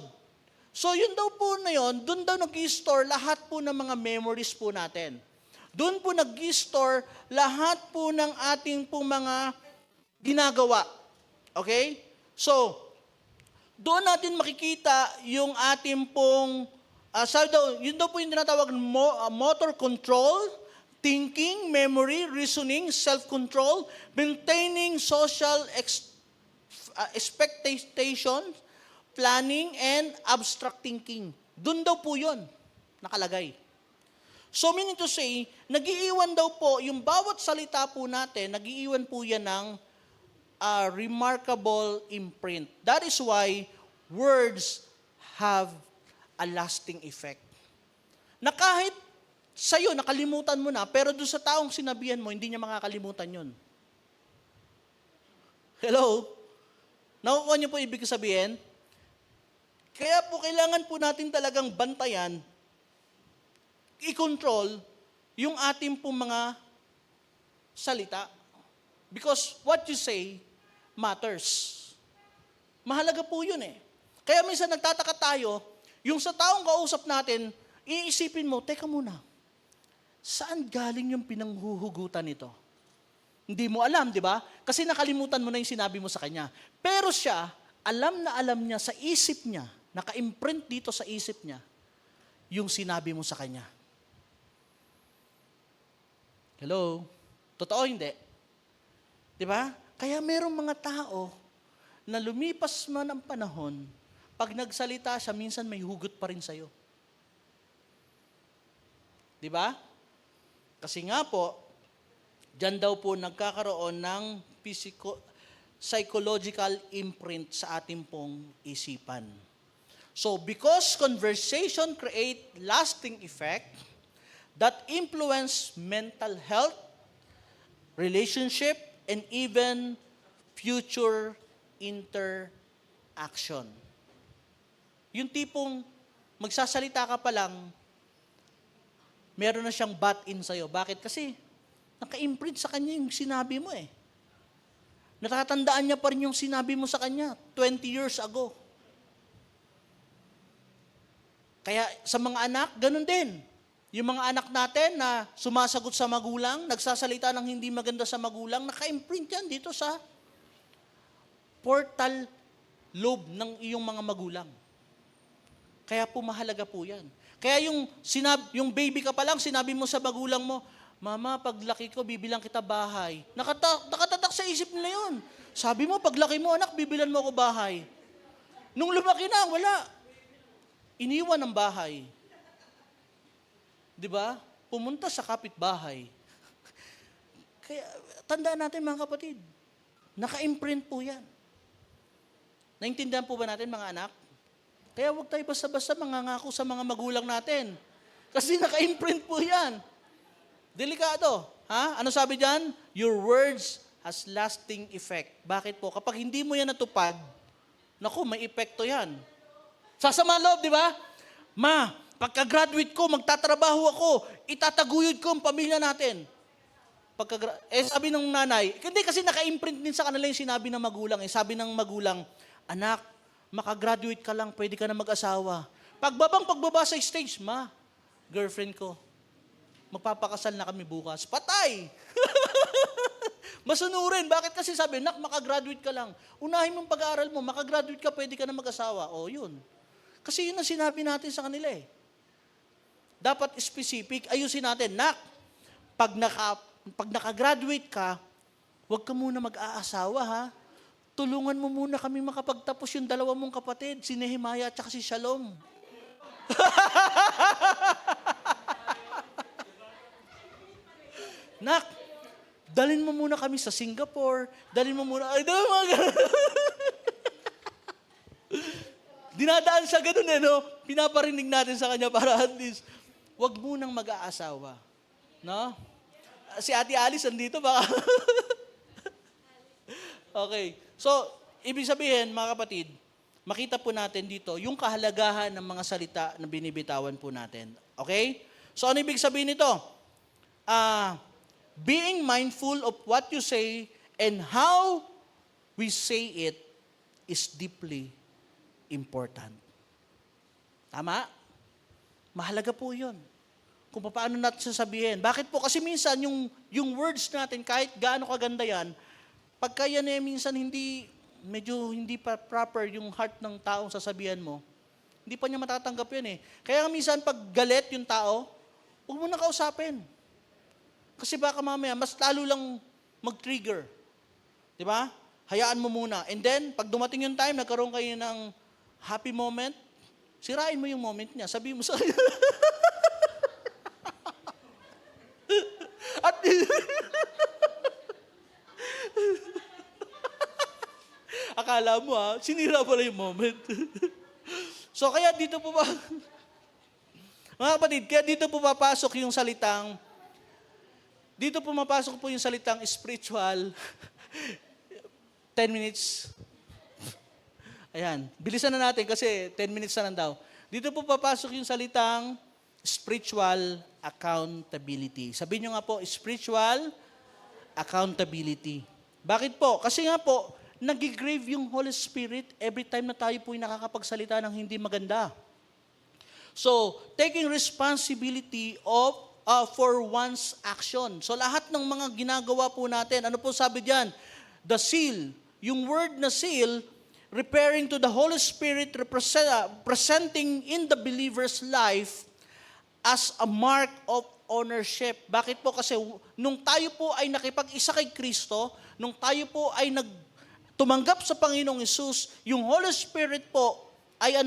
Speaker 1: So, yun daw po na yun, doon daw nag-i-store lahat po ng mga memories po natin. Doon po nag-i-store lahat po ng ating po mga ginagawa. Okay? So, doon natin makikita yung ating pong, yun daw po yung tinatawag motor control, thinking, memory, reasoning, self-control, maintaining social expectation, planning, and abstract thinking. Doon daw po yun nakalagay. So, meaning to say, nag-iiwan daw po, yung bawat salita po natin, nag-iiwan po yan ng a remarkable imprint. That is why words have a lasting effect. Na kahit sa'yo, nakalimutan mo na, pero doon sa taong sinabihan mo, hindi niya makakalimutan yun. Hello? Nakukuha niyo po ibig sabihin? Kaya po, kailangan po natin talagang bantayan, i-control yung ating pong mga salita. Because what you say matters. Mahalaga po yun eh. Kaya minsan nagtataka tayo, yung sa taong kausap natin, iisipin mo, teka muna, saan galing yung pinanghuhugutan nito? Hindi mo alam, di ba? Kasi nakalimutan mo na yung sinabi mo sa kanya. Pero siya, alam na alam niya sa isip niya, naka-imprint dito sa isip niya, yung sinabi mo sa kanya. Hello? Totoo hindi? Di ba? Kaya merong mga tao na lumipas man ang panahon, pag nagsalita siya, minsan may hugot pa rin sa'yo. Di ba? Kasi nga po, diyan daw po nagkakaroon ng psychological imprint sa ating pong isipan. So, because conversation create lasting effect that influence mental health, relationship, and even future interaction. Yung tipong magsasalita ka pa lang, meron na siyang butt-in sa'yo. Bakit? Kasi naka-imprint sa kanya yung sinabi mo eh. Natatandaan niya pa rin yung sinabi mo sa kanya 20 years ago. Kaya sa mga anak, ganun din. Yung mga anak natin na sumasagot sa magulang, nagsasalita ng hindi maganda sa magulang, naka-imprint yan dito sa portal lobe ng iyong mga magulang. Kaya po mahalaga po yan. Kaya yung baby ka pa lang, sinabi mo sa magulang mo, Mama, paglaki ko, bibilang kita bahay. Nakatatak sa isip nila yun. Sabi mo, paglaki mo, anak, bibilan mo ako bahay. Nung lumaki na, wala. Iniwan ang bahay. Di ba? Pumunta sa kapitbahay. Kaya, tandaan natin mga kapatid, naka-imprint po yan. Naintindihan po ba natin mga anak? Kaya huwag tayo basta-basta mangangako sa mga magulang natin. Kasi naka-imprint po yan. Delikado. Ha? Ano sabi dyan? Your words has lasting effect. Bakit po? Kapag hindi mo yan natupad, naku, may epekto yan. Sasama loob, di ba? Ma, pagka-graduate ko, magtatrabaho ako, itataguyod ko ang pamilya natin. Sabi ng nanay, hindi kasi naka-imprint din sa kanila yung sinabi ng magulang. Sabi ng magulang, anak, makagraduate ka lang, pwede ka na mag-asawa. Pagbaba sa stage, ma, girlfriend ko, magpapakasal na kami bukas. Patay! Masunurin. Bakit kasi sabi, nak, makagraduate ka lang. Unahin mong pag-aaral mo, makagraduate ka, pwede ka na mag-asawa. O, yun. Kasi yun ang sinabi natin sa kanila eh. Dapat specific, ayusin natin, nak, pag nakagraduate ka, huwag ka muna mag-aasawa ha. Tulungan mo muna kami makapagtapos yung dalawa mong kapatid, si Nehemiah at si Shalom. Nak, dalhin mo muna kami sa Singapore, dalhin mo muna, dinadaan sa ganun eh, no? Pinaparinig natin sa kanya para at least, wag munang mag-aasawa. No? Si Ate Alice, andito baka. Okay. So, ibig sabihin, mga kapatid, makita po natin dito yung kahalagahan ng mga salita na binibitawan po natin. Okay? So, ano ibig sabihin nito? Being mindful of what you say and how we say it is deeply important. Tama? Mahalaga po yun. Kung paano natin sasabihin. Bakit po? Kasi minsan, yung words natin, kahit gaano kaganda yan, pagka yan minsan medyo hindi pa proper yung heart ng taong sasabihan mo, hindi pa niya matatanggap yan eh. Kaya minsan, pag galit yung tao, huwag mo na kausapin. Kasi baka mamaya, mas lalo lang mag-trigger. Di ba? Hayaan mo muna. And then, pag dumating yung time, nagkaroon kayo ng happy moment, sirain mo yung moment niya. Sabihin mo sa kanya. At akala mo sinira pala yung moment. So kaya dito po ba, mga kapatid, kaya dito po papasok yung salitang, dito po mapasok po yung salitang spiritual. 10 minutes. Ayan, bilisan na natin kasi 10 minutes na lang daw. Dito po papasok yung salitang spiritual accountability. Sabihin nyo nga po, spiritual accountability. Bakit po? Kasi nga po, nag-grave yung Holy Spirit every time na tayo po'y nakakapagsalita ng hindi maganda. So, taking responsibility for one's action. So, lahat ng mga ginagawa po natin, ano po sabi diyan? The seal, yung word na seal, referring to the Holy Spirit presenting in the believer's life as a mark of ownership. Bakit po? Kasi nung tayo po ay nakipag-isa kay Kristo, nung tayo po ay tumanggap sa Panginoong Hesus, yung Holy Spirit po ay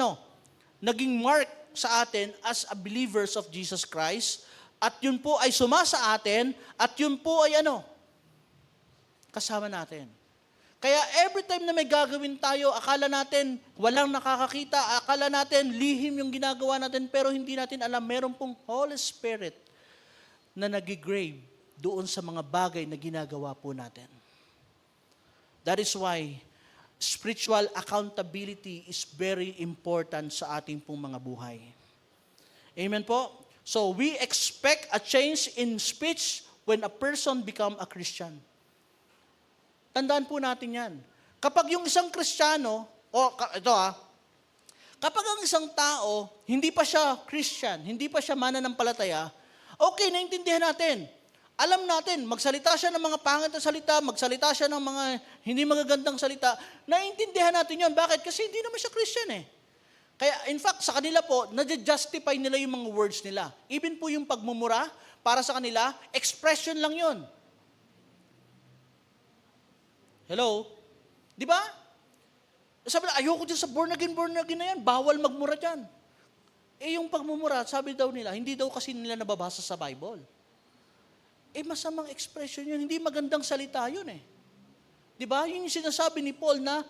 Speaker 1: naging mark sa atin as a believers of Jesus Christ, at yun po ay sumasa atin, at yun po ay kasama natin. Kaya every time na may gagawin tayo, akala natin walang nakakakita, akala natin lihim yung ginagawa natin, pero hindi natin alam, meron pong Holy Spirit na nag-grave doon sa mga bagay na ginagawa po natin. That is why spiritual accountability is very important sa ating pong mga buhay. Amen po? So, we expect a change in speech when a person become a Christian. Tandaan po natin yan. Kapag yung isang Kristiyano, kapag ang isang tao, hindi pa siya Christian, hindi pa siya mananampalataya, okay, naintindihan natin. Alam natin, magsalita siya ng mga pangit na salita, magsalita siya ng mga hindi magagandang salita, naintindihan natin yun. Bakit? Kasi hindi naman siya Christian eh. Kaya in fact, sa kanila po, nadjustify nila yung mga words nila. Even po yung pagmumura, para sa kanila, expression lang yun. Hello? Di ba? Sabi nila, ayoko dyan sa born again na yan. Bawal magmura dyan. Eh yung pagmumura, sabi daw nila, hindi daw kasi nila nababasa sa Bible. Eh masamang expression yun. Hindi magandang salita yun eh. Di ba? Yun yung sinasabi ni Paul na,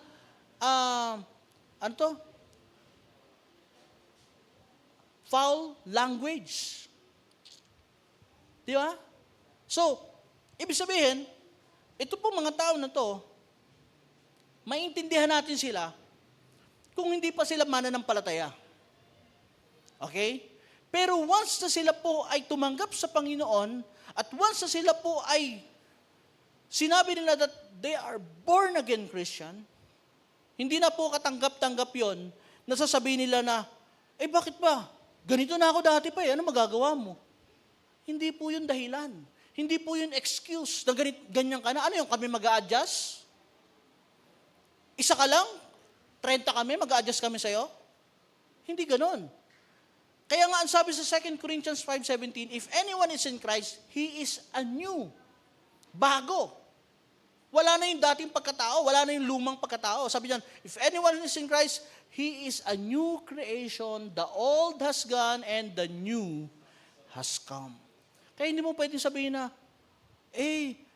Speaker 1: foul language. Di ba? So, ibig sabihin, ito po mga tao na to, maintindihan natin sila kung hindi pa sila mananampalataya. Okay? Pero once na sila po ay tumanggap sa Panginoon, at once na sila po ay sinabi nila that they are born again Christian, hindi na po katanggap-tanggap yon, nasasabihin nila na, bakit ba? Ganito na ako dati pa ano magagawa mo? Hindi po yun dahilan. Hindi po yun excuse na ganyan ka na. Ano yung kami mag-a-adjust? Isa ka lang? 30 kami, mag-a-adjust kami sa'yo? Hindi ganon. Kaya nga ang sabi sa 2 Corinthians 5:17, if anyone is in Christ, he is a new. Bago. Wala na yung dating pagkatao, wala na yung lumang pagkatao. Sabi niyan, if anyone is in Christ, he is a new creation, the old has gone and the new has come. Kaya hindi mo pwedeng sabihin na,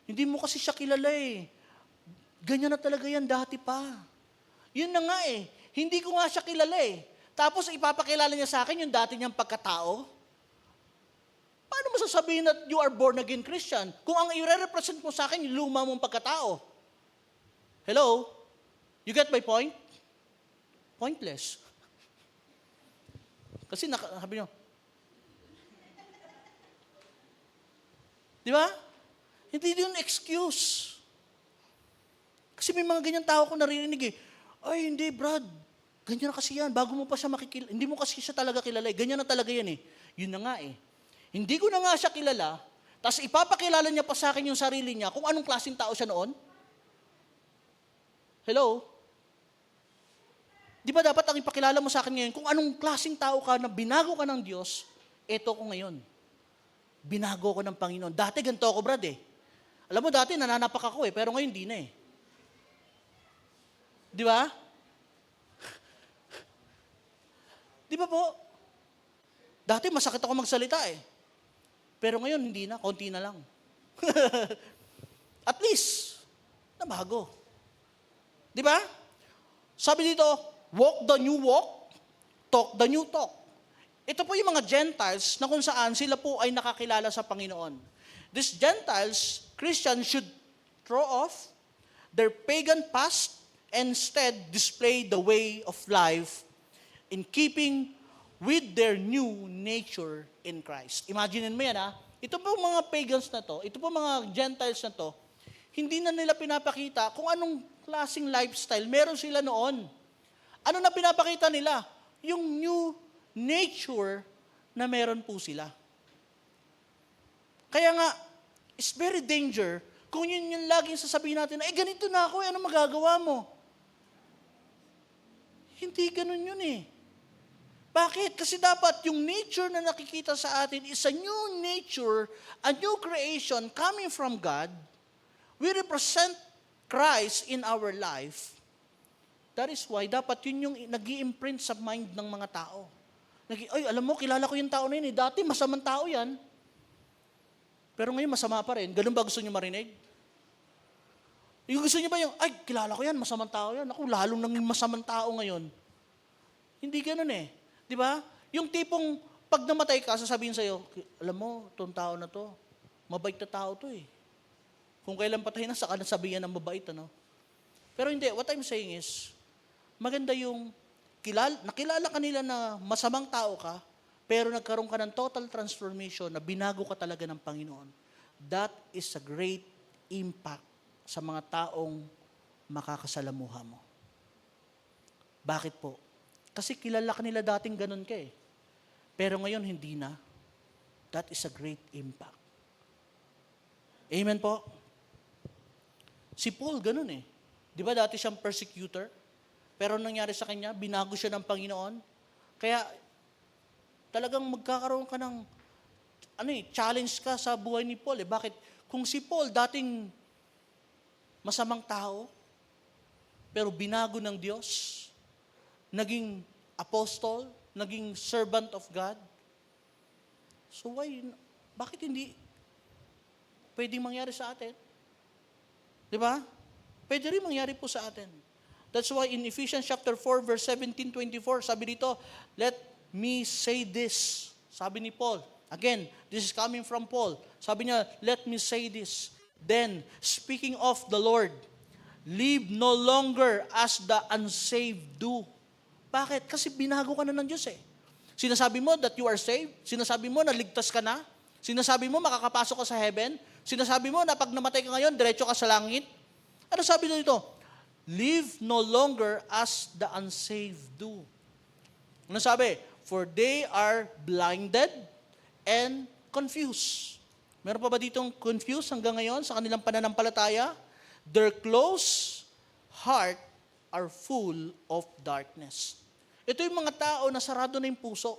Speaker 1: hindi mo kasi siya kilala eh. Ganyan na talaga yan dati pa. Yun na nga eh. Hindi ko nga siya kilala eh. Tapos ipapakilala niya sa akin yung dati niyang pagkatao. Paano mo sasabihin that you are born again Christian kung ang i-represent mo sa akin yung luma mong pagkatao? Hello? You get my point? Pointless. Kasi sabi nyo, di ba? Hindi yun excuse. Kasi may mga ganyan tao ko naririnig eh. Ay, hindi Brad. Ganyan na kasi yan. Bago mo pa siya makikilala. Hindi mo kasi siya talaga kilala eh. Ganyan na talaga yan eh. Yun na nga eh. Hindi ko na nga siya kilala, tapos ipapakilala niya pa sa akin yung sarili niya kung anong klaseng tao siya noon. Hello? Di ba dapat ang ipakilala mo sa akin ngayon kung anong klaseng tao ka na binago ka ng Diyos, eto ko ngayon. Binago ko ng Panginoon. Dati ganito ako, Brad eh. Alam mo, dati nananapak ako eh, pero ngayon di na eh. Di ba? Di ba po? Dati masakit ako magsalita eh. Pero ngayon hindi na, konti na lang. At least, nabago. Di ba? Sabi dito, walk the new walk, talk the new talk. Ito po yung mga Gentiles na kung saan sila po ay nakakilala sa Panginoon. These Gentiles, Christians should throw off their pagan past and instead display the way of life in keeping with their new nature in Christ. Imaginin mo yan ha. Ito po mga pagans na to, ito po mga Gentiles na to, hindi na nila pinapakita kung anong klaseng lifestyle meron sila noon. Ano na pinapakita nila? Yung new nature na meron po sila. Kaya nga, it's very danger kung yun yung laging sasabihin natin, ganito na ako, ano magagawa mo? Hindi ganun yun eh. Bakit? Kasi dapat yung nature na nakikita sa atin is a new nature, a new creation coming from God. We represent Christ in our life. That is why dapat yun yung nag-i-imprint sa mind ng mga tao. Alam mo, kilala ko yung tao na yun eh. Dati masamang tao yan. Pero ngayon masama pa rin. Ganun ba gusto niyo marinig? Yung gusto niyo ba yung, kilala ko yan, masamang tao yan. Ako, lalong nanging masamang tao ngayon. Hindi ganun eh. Di ba? Yung tipong, pag namatay ka, sasabihin sa'yo, alam mo, itong tao na to, mabait na tao to eh. Kung kailan patay na, saka nasabihan ng mabait, ano? Pero hindi, what I'm saying is, maganda yung nakilala ka nila na masamang tao ka, pero nagkaroon ka ng total transformation na binago ka talaga ng Panginoon. That is a great impact sa mga taong makakasalamuha mo. Bakit po? Kasi kilala ka nila dating ganun ka eh. Pero ngayon hindi na. That is a great impact. Amen po? Si Paul ganun eh. Di ba dati siyang persecutor? Pero nangyari sa kanya, binago siya ng Panginoon. Kaya talagang magkakaroon ka ng challenge ka sa buhay ni Paul eh. Bakit? Kung si Paul dating masamang tao, pero binago ng Diyos, naging apostle, naging servant of God, so bakit hindi pwedeng mangyari sa atin? Di ba? Pwede rin mangyari po sa atin. That's why in Ephesians chapter 4, verse 17-24, sabi dito, let me say this. Sabi ni Paul. Again, this is coming from Paul. Sabi niya, let me say this. Then, speaking of the Lord, live no longer as the unsaved do. Bakit? Kasi binago ka na ng Diyos eh. Sinasabi mo that you are saved. Sinasabi mo na ligtas ka na. Sinasabi mo makakapasok ka sa heaven. Sinasabi mo na pag namatay ka ngayon, diretso ka sa langit. Ano sabi dito? Live no longer as the unsaved do. Ano sabi? For they are blinded and confused. Meron pa ba ditong confused hanggang ngayon sa kanilang pananampalataya? Their close heart are full of darkness. Ito yung mga tao na sarado na yung puso.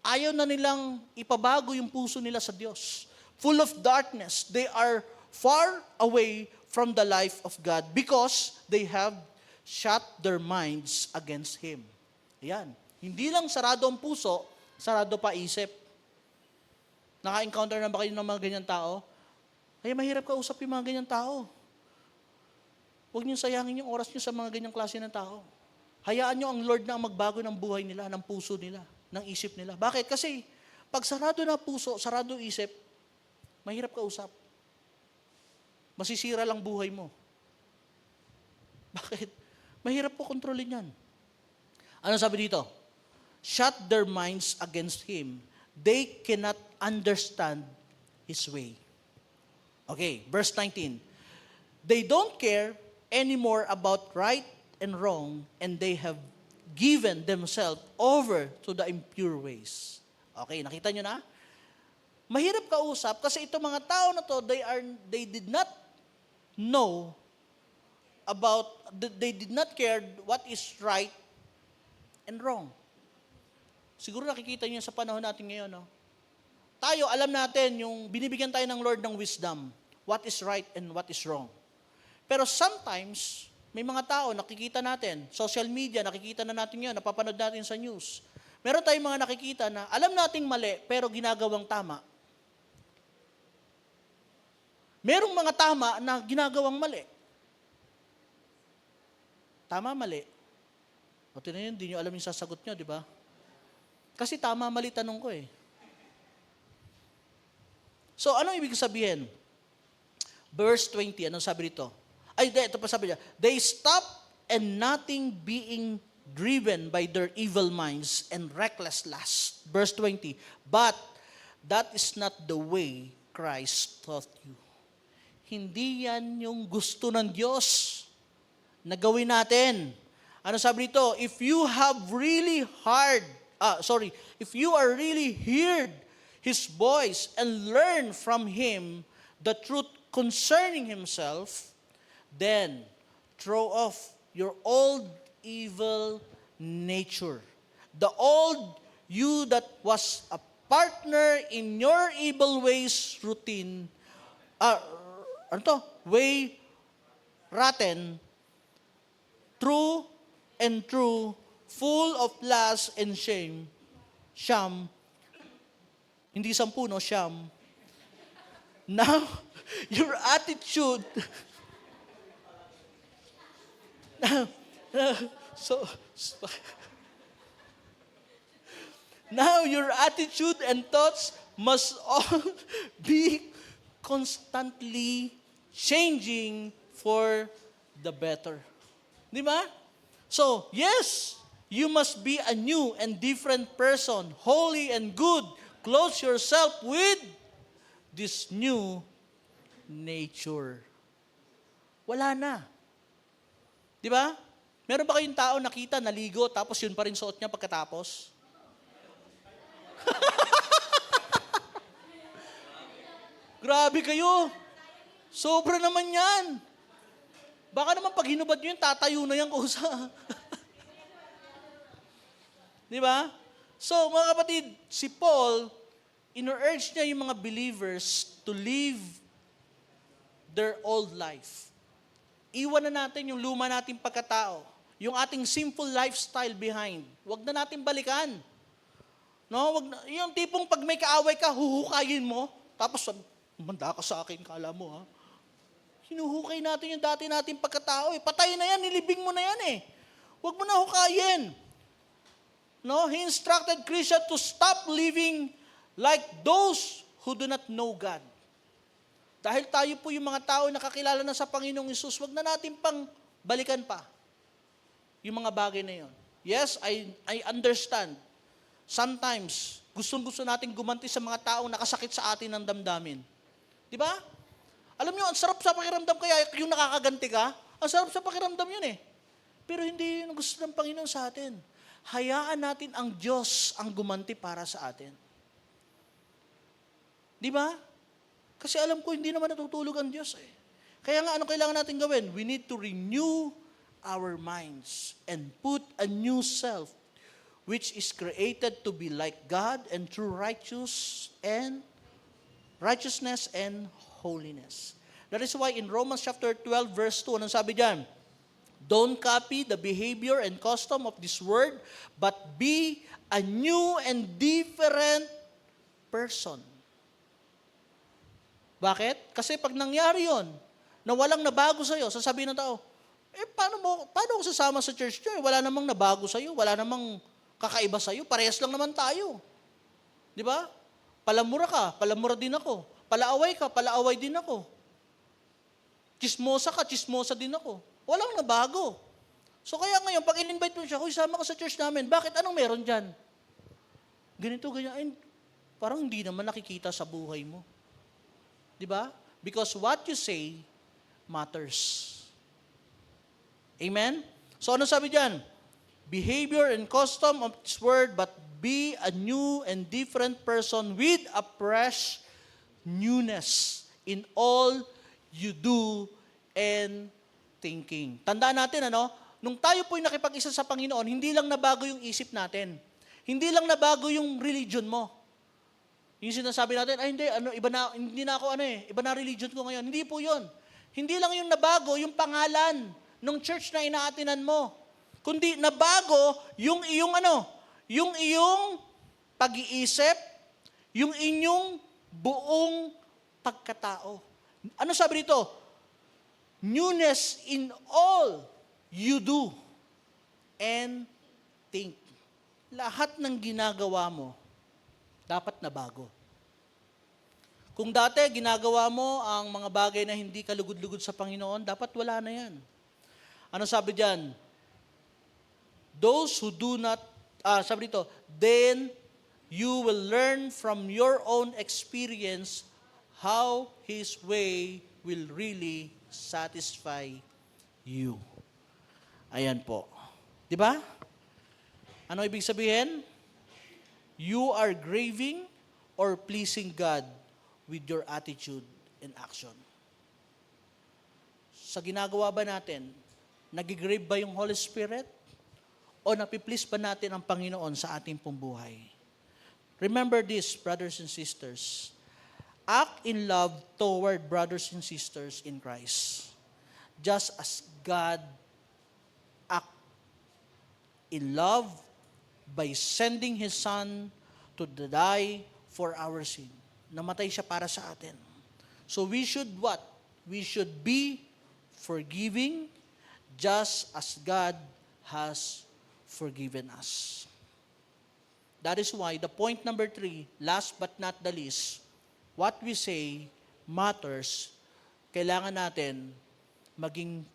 Speaker 1: Ayaw na nilang ipabago yung puso nila sa Diyos. Full of darkness. They are far away from the life of God because they have shut their minds against Him. Ayan. Hindi lang sarado ang puso, sarado pa isip. Naka-encounter na ba kayo ng mga ganyan tao? Kaya mahirap kausap yung mga ganyan tao. Huwag niyo sayangin yung oras niyo sa mga ganyang klase ng tao. Hayaan niyo ang Lord na ang magbago ng buhay nila, ng puso nila, ng isip nila. Bakit? Kasi pag sarado na puso, sarado isip, mahirap kausap. Masisira lang buhay mo. Bakit? Mahirap po kontrolin yan. Ano sabi dito? Shut their minds against Him. They cannot understand His way. Okay, verse 19. They don't care anymore about right and wrong, and they have given themselves over to the impure ways. Okay, nakita nyo na? Mahirap kausap kasi itong mga tao na to, they did not know they did not care what is right and wrong. Siguro nakikita niyo sa panahon natin ngayon, no? Tayo, alam natin, yung binibigyan tayo ng Lord ng wisdom, what is right and what is wrong. Pero sometimes, may mga tao, nakikita natin, social media, nakikita na natin yun, napapanood natin sa news. Meron tayong mga nakikita na alam nating mali, pero ginagawang tama. Merong mga tama na ginagawang mali. Tama, mali. O tinan yun, hindi nyo alam yung sasagot nyo, di ba? Kasi tama, mali tanong ko eh. So, anong ibig sabihin? Verse 20, anong sabi dito? Ito pa sabi niya, they stop and nothing being driven by their evil minds and reckless lust. Verse 20, but that is not the way Christ taught you. Hindi yan yung gusto ng Diyos na gawin natin. Ano sabi dito? If you are really heard His voice and learn from Him the truth concerning Himself, then throw off your old evil nature. The old you that was a partner in your evil ways routine, way rotten, true and true, full of lust and shame, sham, hindi 10, no, sham. Now, your attitude, now your attitude and thoughts must all be constantly changing for the better. Di ba? So, yes, you must be a new and different person, holy and good. Clothe yourself with this new nature. Wala na. Di ba? Meron ba kayong tao nakita, naligo, tapos yun pa rin suot niya pagkatapos? Grabe kayo. Sobra naman yan. Baka naman pag hinubad nyo yun, tatayo na yan kusa. Di ba? So, mga kapatid, si Paul, ino-urge niya yung mga believers to live their old life. Iwan na natin yung luma nating pagkatao, yung ating sinful lifestyle behind. Huwag na natin balikan. No, wag na, yung tipong pag may kaaway ka, huhukayin mo, tapos manda ka sa akin, kala mo ha. Hinuhukay natin yung dati nating pagkatao. Patay na yan, nilibing mo na yan eh. Huwag mo na hukayin. No, he instructed Christians to stop living like those who do not know God. Dahil tayo po yung mga tao na kakilala na sa Panginoong Hesus, wag na natin pang balikan pa yung mga bagay na yun. Yes, I understand. Sometimes, gustong-gusto natin gumanti sa mga taong nakasakit sa atin ng damdamin. Di ba? Alam nyo, ang sarap sa pakiramdam kaya yung nakakaganti ka, ang sarap sa pakiramdam yun eh. Pero hindi yun ang gusto ng Panginoon sa atin. Hayaan natin ang Diyos ang gumanti para sa atin. Di ba? Kasi alam ko, hindi naman natutulog ang Diyos eh. Kaya nga, ano kailangan natin gawin? We need to renew our minds and put a new self which is created to be like God and true righteousness and holiness. That is why in Romans chapter 12 verse 2, anong sabi diyan? Don't copy the behavior and custom of this world, but be a new and different person. Bakit? Kasi pag nangyari yon, na walang nabago sa'yo, sasabihin ng tao, paano ako sasama sa church nyo? Wala namang nabago sa'yo, wala namang kakaiba sa'yo, parehas lang naman tayo. Di ba? Palamura ka, palamura din ako. Palaaway ka, palaaway din ako. Chismosa ka, chismosa din ako. Walang nabago. So kaya ngayon, pag in-invite mo siya, huy, sama ka sa church namin, bakit? Anong meron dyan? Ganito, ganyan. Parang hindi naman nakikita sa buhay mo. Di ba? Because what you say matters. Amen? So ano sabi dyan? Behavior and custom of this word, but be a new and different person with a fresh newness in all you do and thinking. Tandaan natin, nung tayo po'y nakipag-isa sa Panginoon, hindi lang nabago yung isip natin. Hindi lang nabago yung religion mo. Yung sinasabi natin, hindi na ako iba na religion ko ngayon. Hindi po yun. Hindi lang yung nabago, yung pangalan ng church na inaatinan mo. Kundi nabago yung iyong pag-iisip, yung inyong buong pagkatao. Ano sabi dito? Newness in all you do and think. Lahat ng ginagawa mo, dapat na bago. Kung dati ginagawa mo ang mga bagay na hindi kalugod-lugod sa Panginoon, dapat wala na yan. Ano sabi diyan? Those who do not, sabi dito, then you will learn from your own experience how His way will really satisfy you. Ayan po. Di ba? Ano ibig sabihin? You are grieving or pleasing God with your attitude and action. Sa ginagawa ba natin, nag-grieve ba yung Holy Spirit? O napiplease ba natin ang Panginoon sa ating pong buhay? Remember this, brothers and sisters. Act in love toward brothers and sisters in Christ. Just as God act in love by sending His Son to die for our sin. Namatay siya para sa atin. So we should what? We should be forgiving just as God has forgiven us. That is why the point number 3, last but not the least, what we say matters. Kailangan natin maging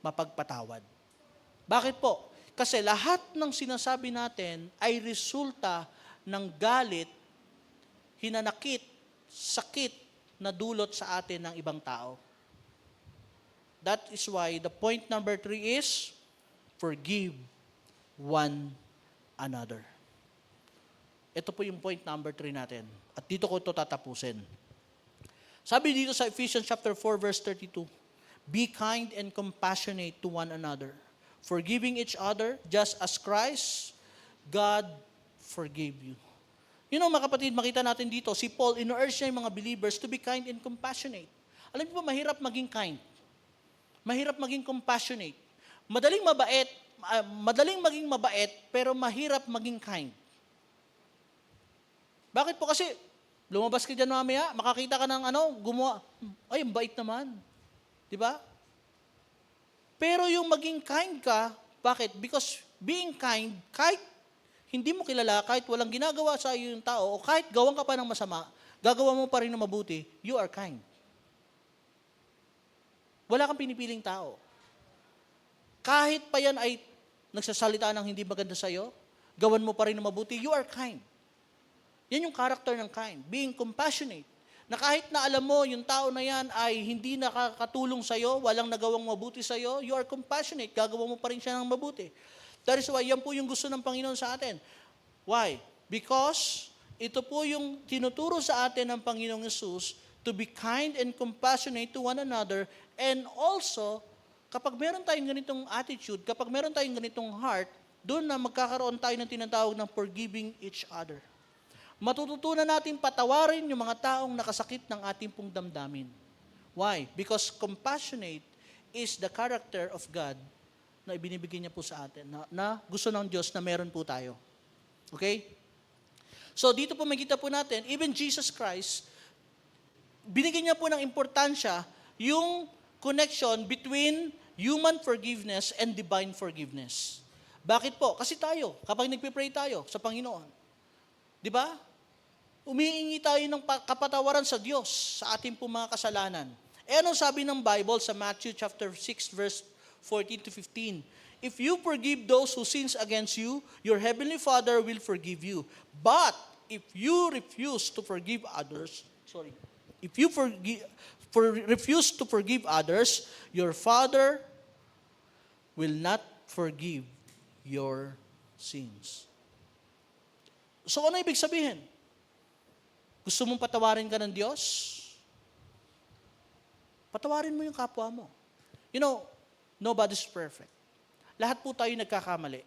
Speaker 1: mapagpatawad. Bakit po? Kasi lahat ng sinasabi natin ay resulta ng galit, hinanakit, sakit na dulot sa atin ng ibang tao. That is why the point number 3 is, forgive one another. Ito po yung point number 3 natin. At dito ko ito tatapusin. Sabi dito sa Ephesians chapter 4 verse 32, be kind and compassionate to one another, forgiving each other just as Christ, God, forgave you. You know, mga kapatid, makita natin dito, si Paul, in-urge niya yung mga believers to be kind and compassionate. Alam niyo ba, mahirap maging kind. Mahirap maging compassionate. Madaling maging mabait, pero mahirap maging kind. Bakit po? Kasi, lumabas ka dyan mamaya, makakita ka ng gumawa. Ay, ang bait naman. Diba? Pero yung maging kind ka, bakit? Because being kind, kahit hindi mo kilala, kahit walang ginagawa sa iyo yung tao, o kahit gawan ka pa ng masama, gagawa mo pa rin ng mabuti, you are kind. Wala kang pinipiling tao. Kahit pa yan ay nagsasalita ng hindi maganda sa iyo, gawan mo pa rin ng mabuti, you are kind. Yan yung character ng kind, being compassionate. Na kahit na alam mo, yung tao na yan ay hindi nakakatulong sa iyo, walang nagawang mabuti sa iyo, you are compassionate, gagawa mo pa rin siya ng mabuti. That is why, yan po yung gusto ng Panginoon sa atin. Why? Because ito po yung tinuturo sa atin ng Panginoong Yesus to be kind and compassionate to one another, and also, kapag meron tayong ganitong attitude, kapag meron tayong ganitong heart, doon na magkakaroon tayo ng tinatawag ng forgiving each other. Matututunan natin patawarin yung mga taong nakasakit ng ating pong damdamin. Why? Because compassionate is the character of God na ibinibigay niya po sa atin, na gusto ng Diyos na meron po tayo. Okay? So dito po makita po natin, even Jesus Christ, binigyan niya po ng importansya yung connection between human forgiveness and divine forgiveness. Bakit po? Kasi tayo, kapag nagpipray tayo sa Panginoon, di ba? Umiingi tayo ng kapatawaran sa Diyos sa ating po mga kasalanan. E anong sabi ng Bible sa Matthew chapter 6 verse 14 to 15? If you forgive those who sins against you, your heavenly Father will forgive you. But if you refuse to forgive others, refuse to forgive others, your Father will not forgive your sins. So ano ibig sabihin? Gusto mong patawarin ka ng Diyos? Patawarin mo yung kapwa mo. You know, nobody's perfect. Lahat po tayo nagkakamali.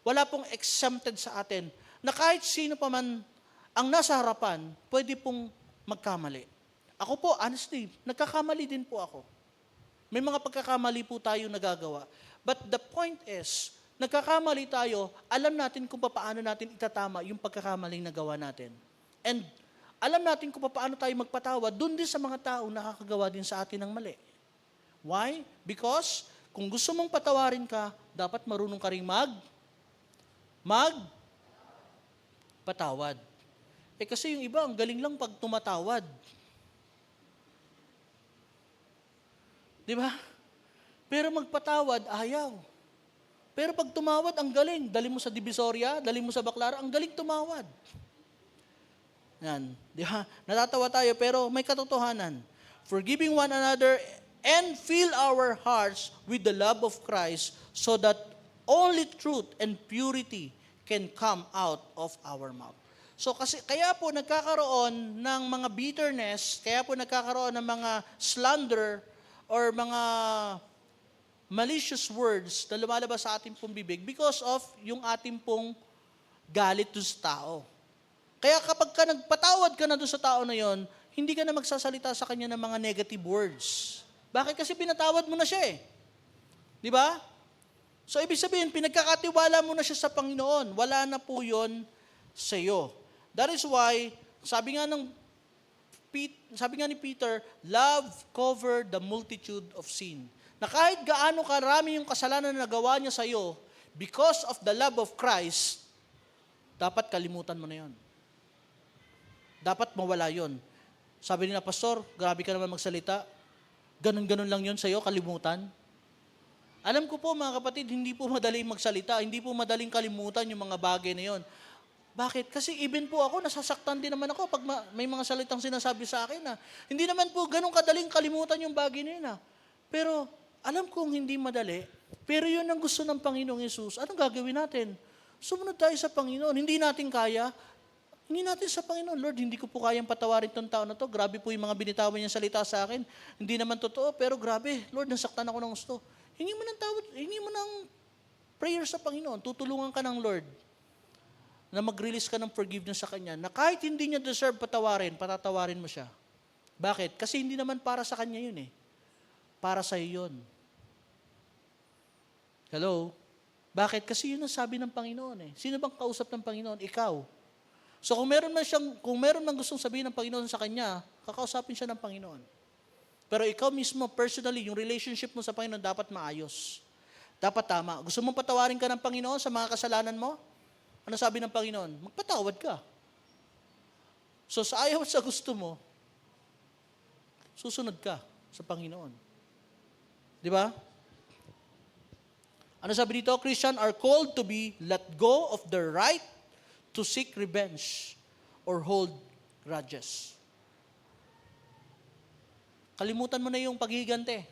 Speaker 1: Wala pong exempted sa atin na kahit sino pa man ang nasa harapan, pwede pong magkamali. Ako po, honestly, nagkakamali din po ako. May mga pagkakamali po tayo nagagawa. But the point is, nagkakamali tayo, alam natin kung paano natin itatama yung pagkakamaling nagawa natin. And alam natin kung paano tayo magpatawad doon din sa mga tao nakakagawa din sa atin ng mali. Why? Because kung gusto mong patawarin ka, dapat marunong ka rin patawad. Kasi yung iba, ang galing lang pag tumatawad. Di ba? Pero magpatawad, ayaw. Pero pag tumawad, ang galing. Dali mo sa Divisoria, dali mo sa Baclaran, ang galing tumawad. Yan. Di ba? Natatawa tayo, pero may katotohanan. Forgiving one another and fill our hearts with the love of Christ so that only truth and purity can come out of our mouth. So kaya po nagkakaroon ng mga bitterness, kaya po nagkakaroon ng mga slander or mga malicious words na lumalabas sa ating pong bibig because of yung ating pong galit doon sa tao. Kaya kapag ka nagpatawad ka na doon sa tao na yon, hindi ka na magsasalita sa kanya ng mga negative words. Bakit? Kasi pinatawad mo na siya eh. Di ba? So ibig sabihin, pinagkakatiwala mo na siya sa Panginoon. Wala na po yun sa iyo. That is why, sabi nga ni Peter, love cover the multitude of sin. Na kahit gaano karami yung kasalanan na nagawa niya sa iyo, because of the love of Christ, dapat kalimutan mo na yon. Dapat mawala yon. Sabi ni Pastor, grabe ka naman magsalita. Ganun-ganun lang yon sa iyo, kalimutan. Alam ko po mga kapatid, hindi po madaling magsalita, hindi po madaling kalimutan yung mga bagay na yon. Bakit? Kasi even po ako, nasasaktan din naman ako pag may mga salitang sinasabi sa akin na hindi naman po ganun kadaling kalimutan yung bagay na yun. Pero alam kong hindi madali, pero yun ang gusto ng Panginoong Yesus. Anong gagawin natin? Sumunod tayo sa Panginoon. Hindi natin kaya. Hindi natin sa Panginoon, Lord, hindi ko po kayang patawarin tong tao na to. Grabe po yung mga binitawan niyang salita sa akin. Hindi naman totoo, pero grabe, Lord, nasaktan ako ng gusto. Hingi mo ng tawad, hingi mo ng prayer sa Panginoon. Tutulungan ka ng Lord na mag-release ka ng forgiveness sa Kanya, na kahit hindi niya deserve patawarin, patatawarin mo siya. Bakit? Kasi hindi naman para sa Kanya yun eh. Para sa iyo yun. Hello? Bakit? Kasi yun ang sabi ng Panginoon eh. Sino bang kausap ng Panginoon? Ikaw. So kung meron man gustong sabihin ng Panginoon sa Kanya, kakausapin siya ng Panginoon. Pero ikaw mismo, personally, yung relationship mo sa Panginoon dapat maayos. Dapat tama. Gusto mong patawarin ka ng Panginoon sa mga kasalanan mo? Ano sabi ng Panginoon? Magpatawad ka. So sa ayaw at sa gusto mo, susunod ka sa Panginoon. Di ba? Ano sabi dito? Christians are called to be let go of the right to seek revenge or hold grudges. Kalimutan mo na yung paghihigante.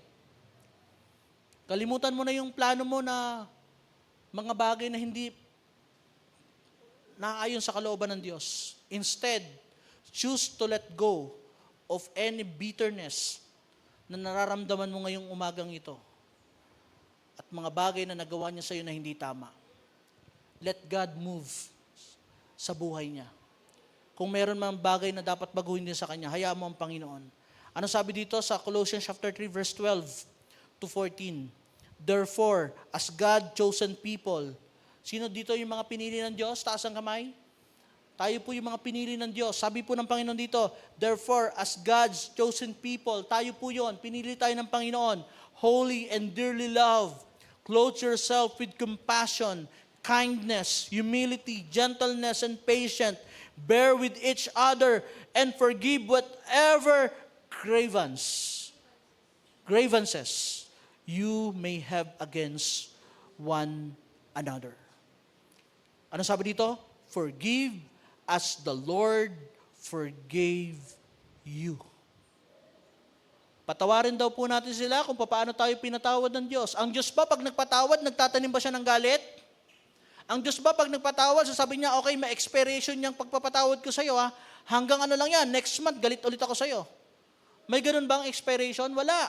Speaker 1: Kalimutan mo na yung plano mo na mga bagay na hindi naayon sa kalooban ng Diyos. Instead, choose to let go of any bitterness na nararamdaman mo ngayong umagang ito at mga bagay na nagawa niya sa iyo na hindi tama. Let God move sa buhay niya. Kung meron mang bagay na dapat baguhin din sa Kanya, hayaan mo ang Panginoon. Ano sabi dito sa Colossians chapter 3 verse 12 to 14? Therefore, as God-chosen people, sino dito yung mga pinili ng Diyos? Taas ang kamay. Tayo po yung mga pinili ng Diyos. Sabi po ng Panginoon dito, therefore, as God's chosen people, tayo po yon, pinili tayo ng Panginoon, holy and dearly loved, clothe yourself with compassion, kindness, humility, gentleness, and patience. Bear with each other and forgive whatever grievances you may have against one another. Ano sabi dito? Forgive as the Lord forgave you. Patawarin daw po natin sila kung paano tayo pinatawad ng Diyos. Ang Diyos ba pag nagpatawad, nagtatanim ba siya ng galit? Ang Diyos ba pag nagpatawad, sasabi niya, okay, may expiration niyang pagpapatawad ko sa iyo, hanggang ano lang yan, next month, galit ulit ako sa iyo. May ganun bang expiration? Wala.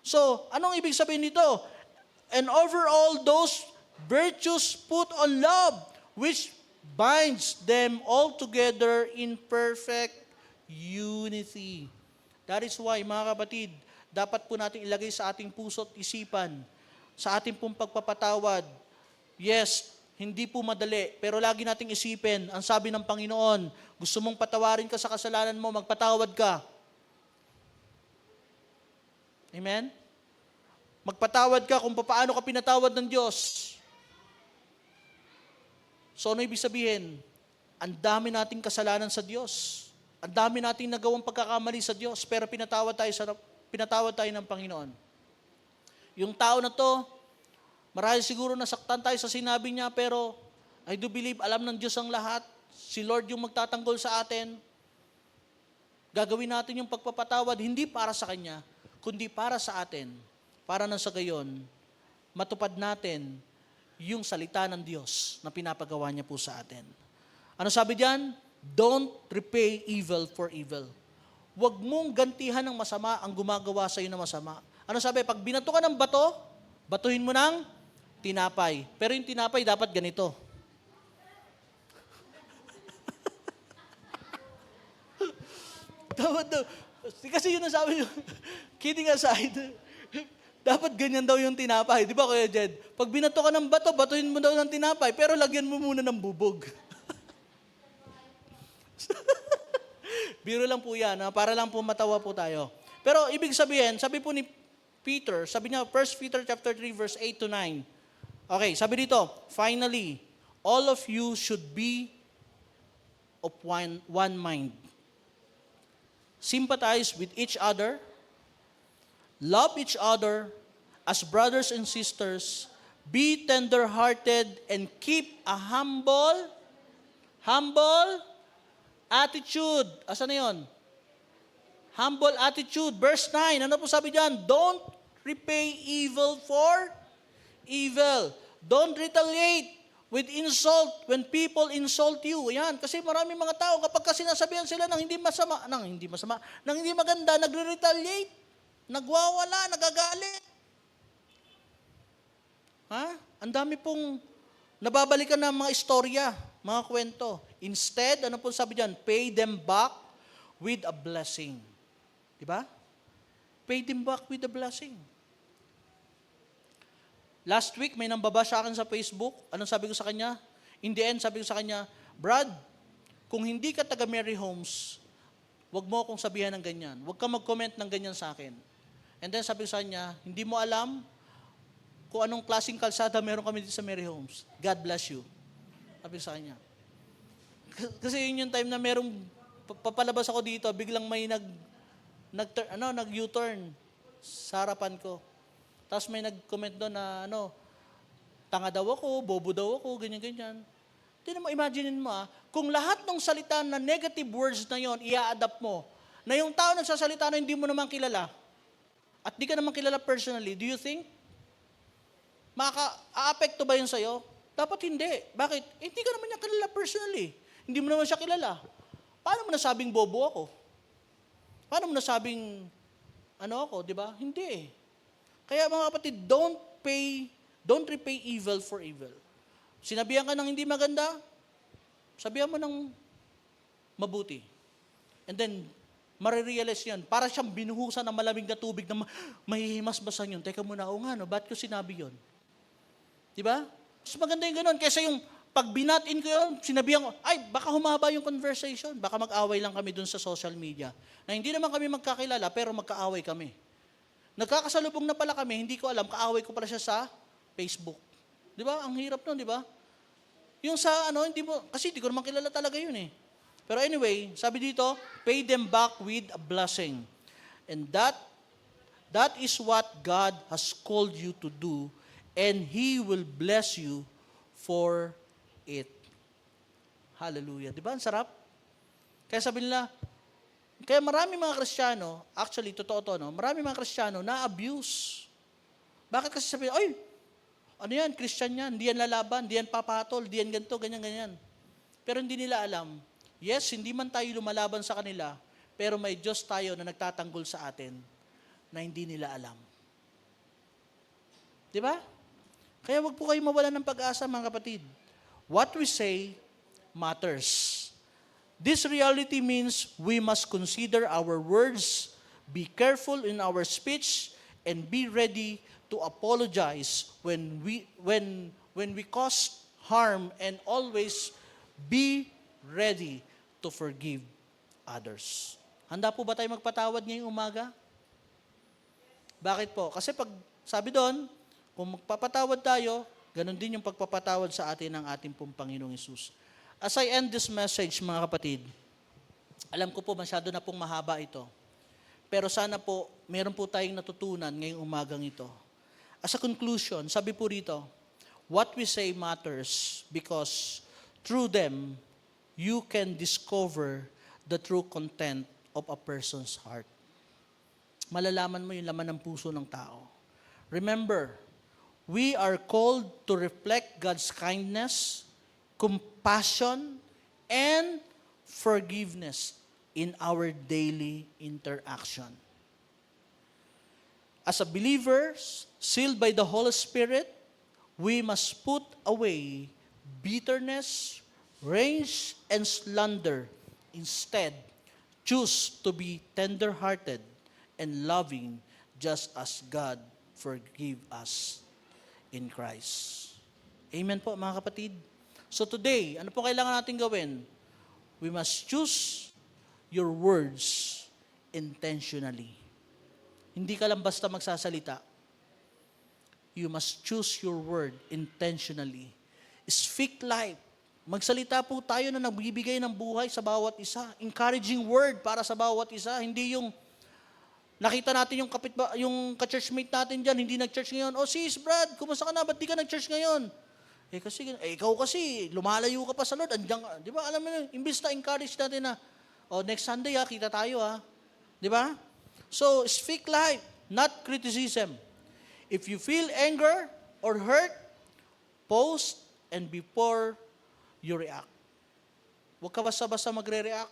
Speaker 1: So, anong ibig sabihin nito? And overall, those virtues put on love, which binds them all together in perfect unity. That is why, mga kapatid, dapat po natin ilagay sa ating puso at isipan, sa ating pong pagpapatawad. Yes, hindi po madali, pero lagi nating isipin, ang sabi ng Panginoon, gusto mong patawarin ka sa kasalanan mo, magpatawad ka. Amen? Magpatawad ka kung paano ka pinatawad ng Diyos. So ano ibig sabihin? Ang dami nating kasalanan sa Diyos. Ang dami nating nagawang pagkakamali sa Diyos, pero pinatawad tayo ng Panginoon. Yung tao na to, marahil siguro nasaktan tayo sa sinabi niya, pero I do believe alam ng Diyos ang lahat. Si Lord yung magtatanggol sa atin. Gagawin natin yung pagpapatawad, hindi para sa Kanya, kundi para sa atin. Para nang sa gayon, matupad natin yung salita ng Diyos na pinapagawa niya po sa atin. Ano sabi diyan? Don't repay evil for evil. Huwag mong gantihan ng masama ang gumagawa sa iyo na masama. Ano sabi? Pag binato ka ng bato, batuhin mo ng tinapay. Pero yung tinapay dapat ganito. Dapat daw. Kasi yun ang sabi nyo. Kidding aside. Dapat ganyan daw yung tinapay. Di ba, Kuya Jed? Pag binato ka ng bato, batuhin mo daw ng tinapay, pero lagyan mo muna ng bubog. Biro lang po yan, para lang po matawa po tayo. Pero ibig sabihin, sabi po ni Peter, sabi niya, 1 Peter chapter 3, verse 8 to 9. Okay, sabi dito, finally, all of you should be of one mind. Sympathize with each other, love each other, as brothers and sisters, be tender-hearted and keep a humble attitude. Asan na yun? Humble attitude. Verse 9, ano po sabi dyan? Don't repay evil for evil. Don't retaliate with insult when people insult you. Ayan, kasi maraming mga tao kapag sinasabihan sila ng hindi maganda, nagre-retaliate, nagwawala, nagagalit. Ha? Ang dami pong nababalikan ng mga istorya, mga kwento. Instead, ano po sabi diyan? Pay them back with a blessing. Di ba? Pay them back with a blessing. Last week, may nambaba sa akin sa Facebook. Anong sabi ko sa kanya? In the end, sabi ko sa kanya, Brad, kung hindi ka taga Mary Homes, wag mo akong sabihan ng ganyan. Wag ka mag-comment ng ganyan sa akin. And then sabi ko sa kanya, hindi mo alam kung anong klaseng kalsada meron kami dito sa Mary Homes. God bless you. Sabi ko sa kanya. Kasi yun yung time na merong papalabas ako dito, biglang may nag-U-turn sa harapan ko. Tapos may nag-comment doon na tanga daw ako, bobo daw ako, ganyan-ganyan. Hindi mo, imaginein mo kung lahat ng salita na negative words na yon i-adapt mo, na yung tao nagsasalita na hindi mo naman kilala, at di ka naman kilala personally, do you think, a-apekto ba yun sa'yo? Dapat hindi. Bakit? Hindi ka naman niya kilala personally. Hindi mo naman siya kilala. Paano mo nasabing bobo ako? Paano mo nasabing ako, di ba? Hindi. Kaya mga kapatid, don't repay evil for evil. Sinabihan ka ng hindi maganda, sabihan mo ng mabuti. And then, marirealize yan. Para siyang binuhusan ng malamig na tubig na mahihimasbasan yun. Teka muna, ba't ko sinabi yun? Di ba? Mas maganda yung ganun. Kaysa yung pag binatin ko yun, sinabihan ko, baka humaba yung conversation. Baka mag-away lang kami dun sa social media. Na hindi naman kami magkakilala, pero magkaaway kami. Nagkakasalubong na pala kami, hindi ko alam, kaaway ko pala siya sa Facebook. Di ba? Ang hirap nun, di ba? Yung sa kasi hindi ko naman kilala talaga yun eh. Pero anyway, sabi dito, pay them back with a blessing. And that is what God has called you to do, and He will bless you for it. Hallelujah. Di ba? Ang sarap. Kaya sabi nila, kaya marami mga Kristiyano, actually, totoo to, marami mga Kristiyano na-abuse. Bakit kasi sabi, Christian yan, hindi yan lalaban, hindi yan papatol, hindi yan ganito, ganyan. Pero hindi nila alam, yes, hindi man tayo lumalaban sa kanila, pero may Diyos tayo na nagtatanggol sa atin na hindi nila alam. Di ba? Kaya wag po kayo mawalan ng pag-asa, mga kapatid. What we say matters. This reality means we must consider our words, be careful in our speech, and be ready to apologize when we cause harm, and always be ready to forgive others. Handa po ba tayo magpatawad ngayong umaga? Bakit po? Kasi pag sabi doon, kung magpapatawad tayo, ganun din yung pagpapatawad sa atin ng ating pong Panginoong Hesus. As I end this message, mga kapatid, alam ko po masyado na pong mahaba ito. Pero sana po, meron po tayong natutunan ngayong umagang ito. As a conclusion, sabi po rito, what we say matters because through them, you can discover the true content of a person's heart. Malalaman mo yung laman ng puso ng tao. Remember, we are called to reflect God's kindness, compassion, and forgiveness in our daily interaction. As a believers, sealed by the Holy Spirit, we must put away bitterness, rage, and slander. Instead, choose to be tender-hearted and loving just as God forgive us in Christ. Amen po, mga kapatid. So today, ano po kailangan natin gawin? We must choose your words intentionally. Hindi ka lang basta magsasalita. You must choose your word intentionally. Speak life. Magsalita po tayo na nagbibigay ng buhay sa bawat isa. Encouraging word para sa bawat isa. Hindi yung Nakita natin yung ka-churchmate natin dyan, hindi nag-church ngayon. Oh, sis, Brad, kumusta ka na? Ba't di ka nag-church ngayon? Ikaw kasi, lumalayo ka pa sa Lord, andiyan ka. Di ba, alam mo yun, imbis na encourage natin na, oh, next Sunday kita tayo Di ba? So, speak life, not criticism. If you feel anger or hurt, pause and before you react. Huwag ka basta-basta magre-react.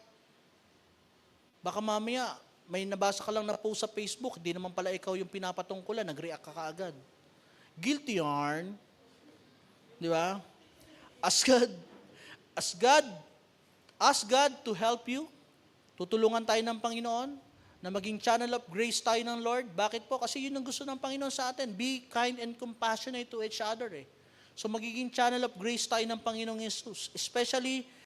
Speaker 1: Baka mamaya, may nabasa ka lang na post sa Facebook, di naman pala ikaw yung pinapatungkulan, nag-react ka kaagad. Guilty yarn. Di ba? Ask God to help you. Tutulungan tayo ng Panginoon na maging channel of grace tayo ng Lord. Bakit po? Kasi yun ang gusto ng Panginoon sa atin. Be kind and compassionate to each other. So magiging channel of grace tayo ng Panginoong Jesus. Especially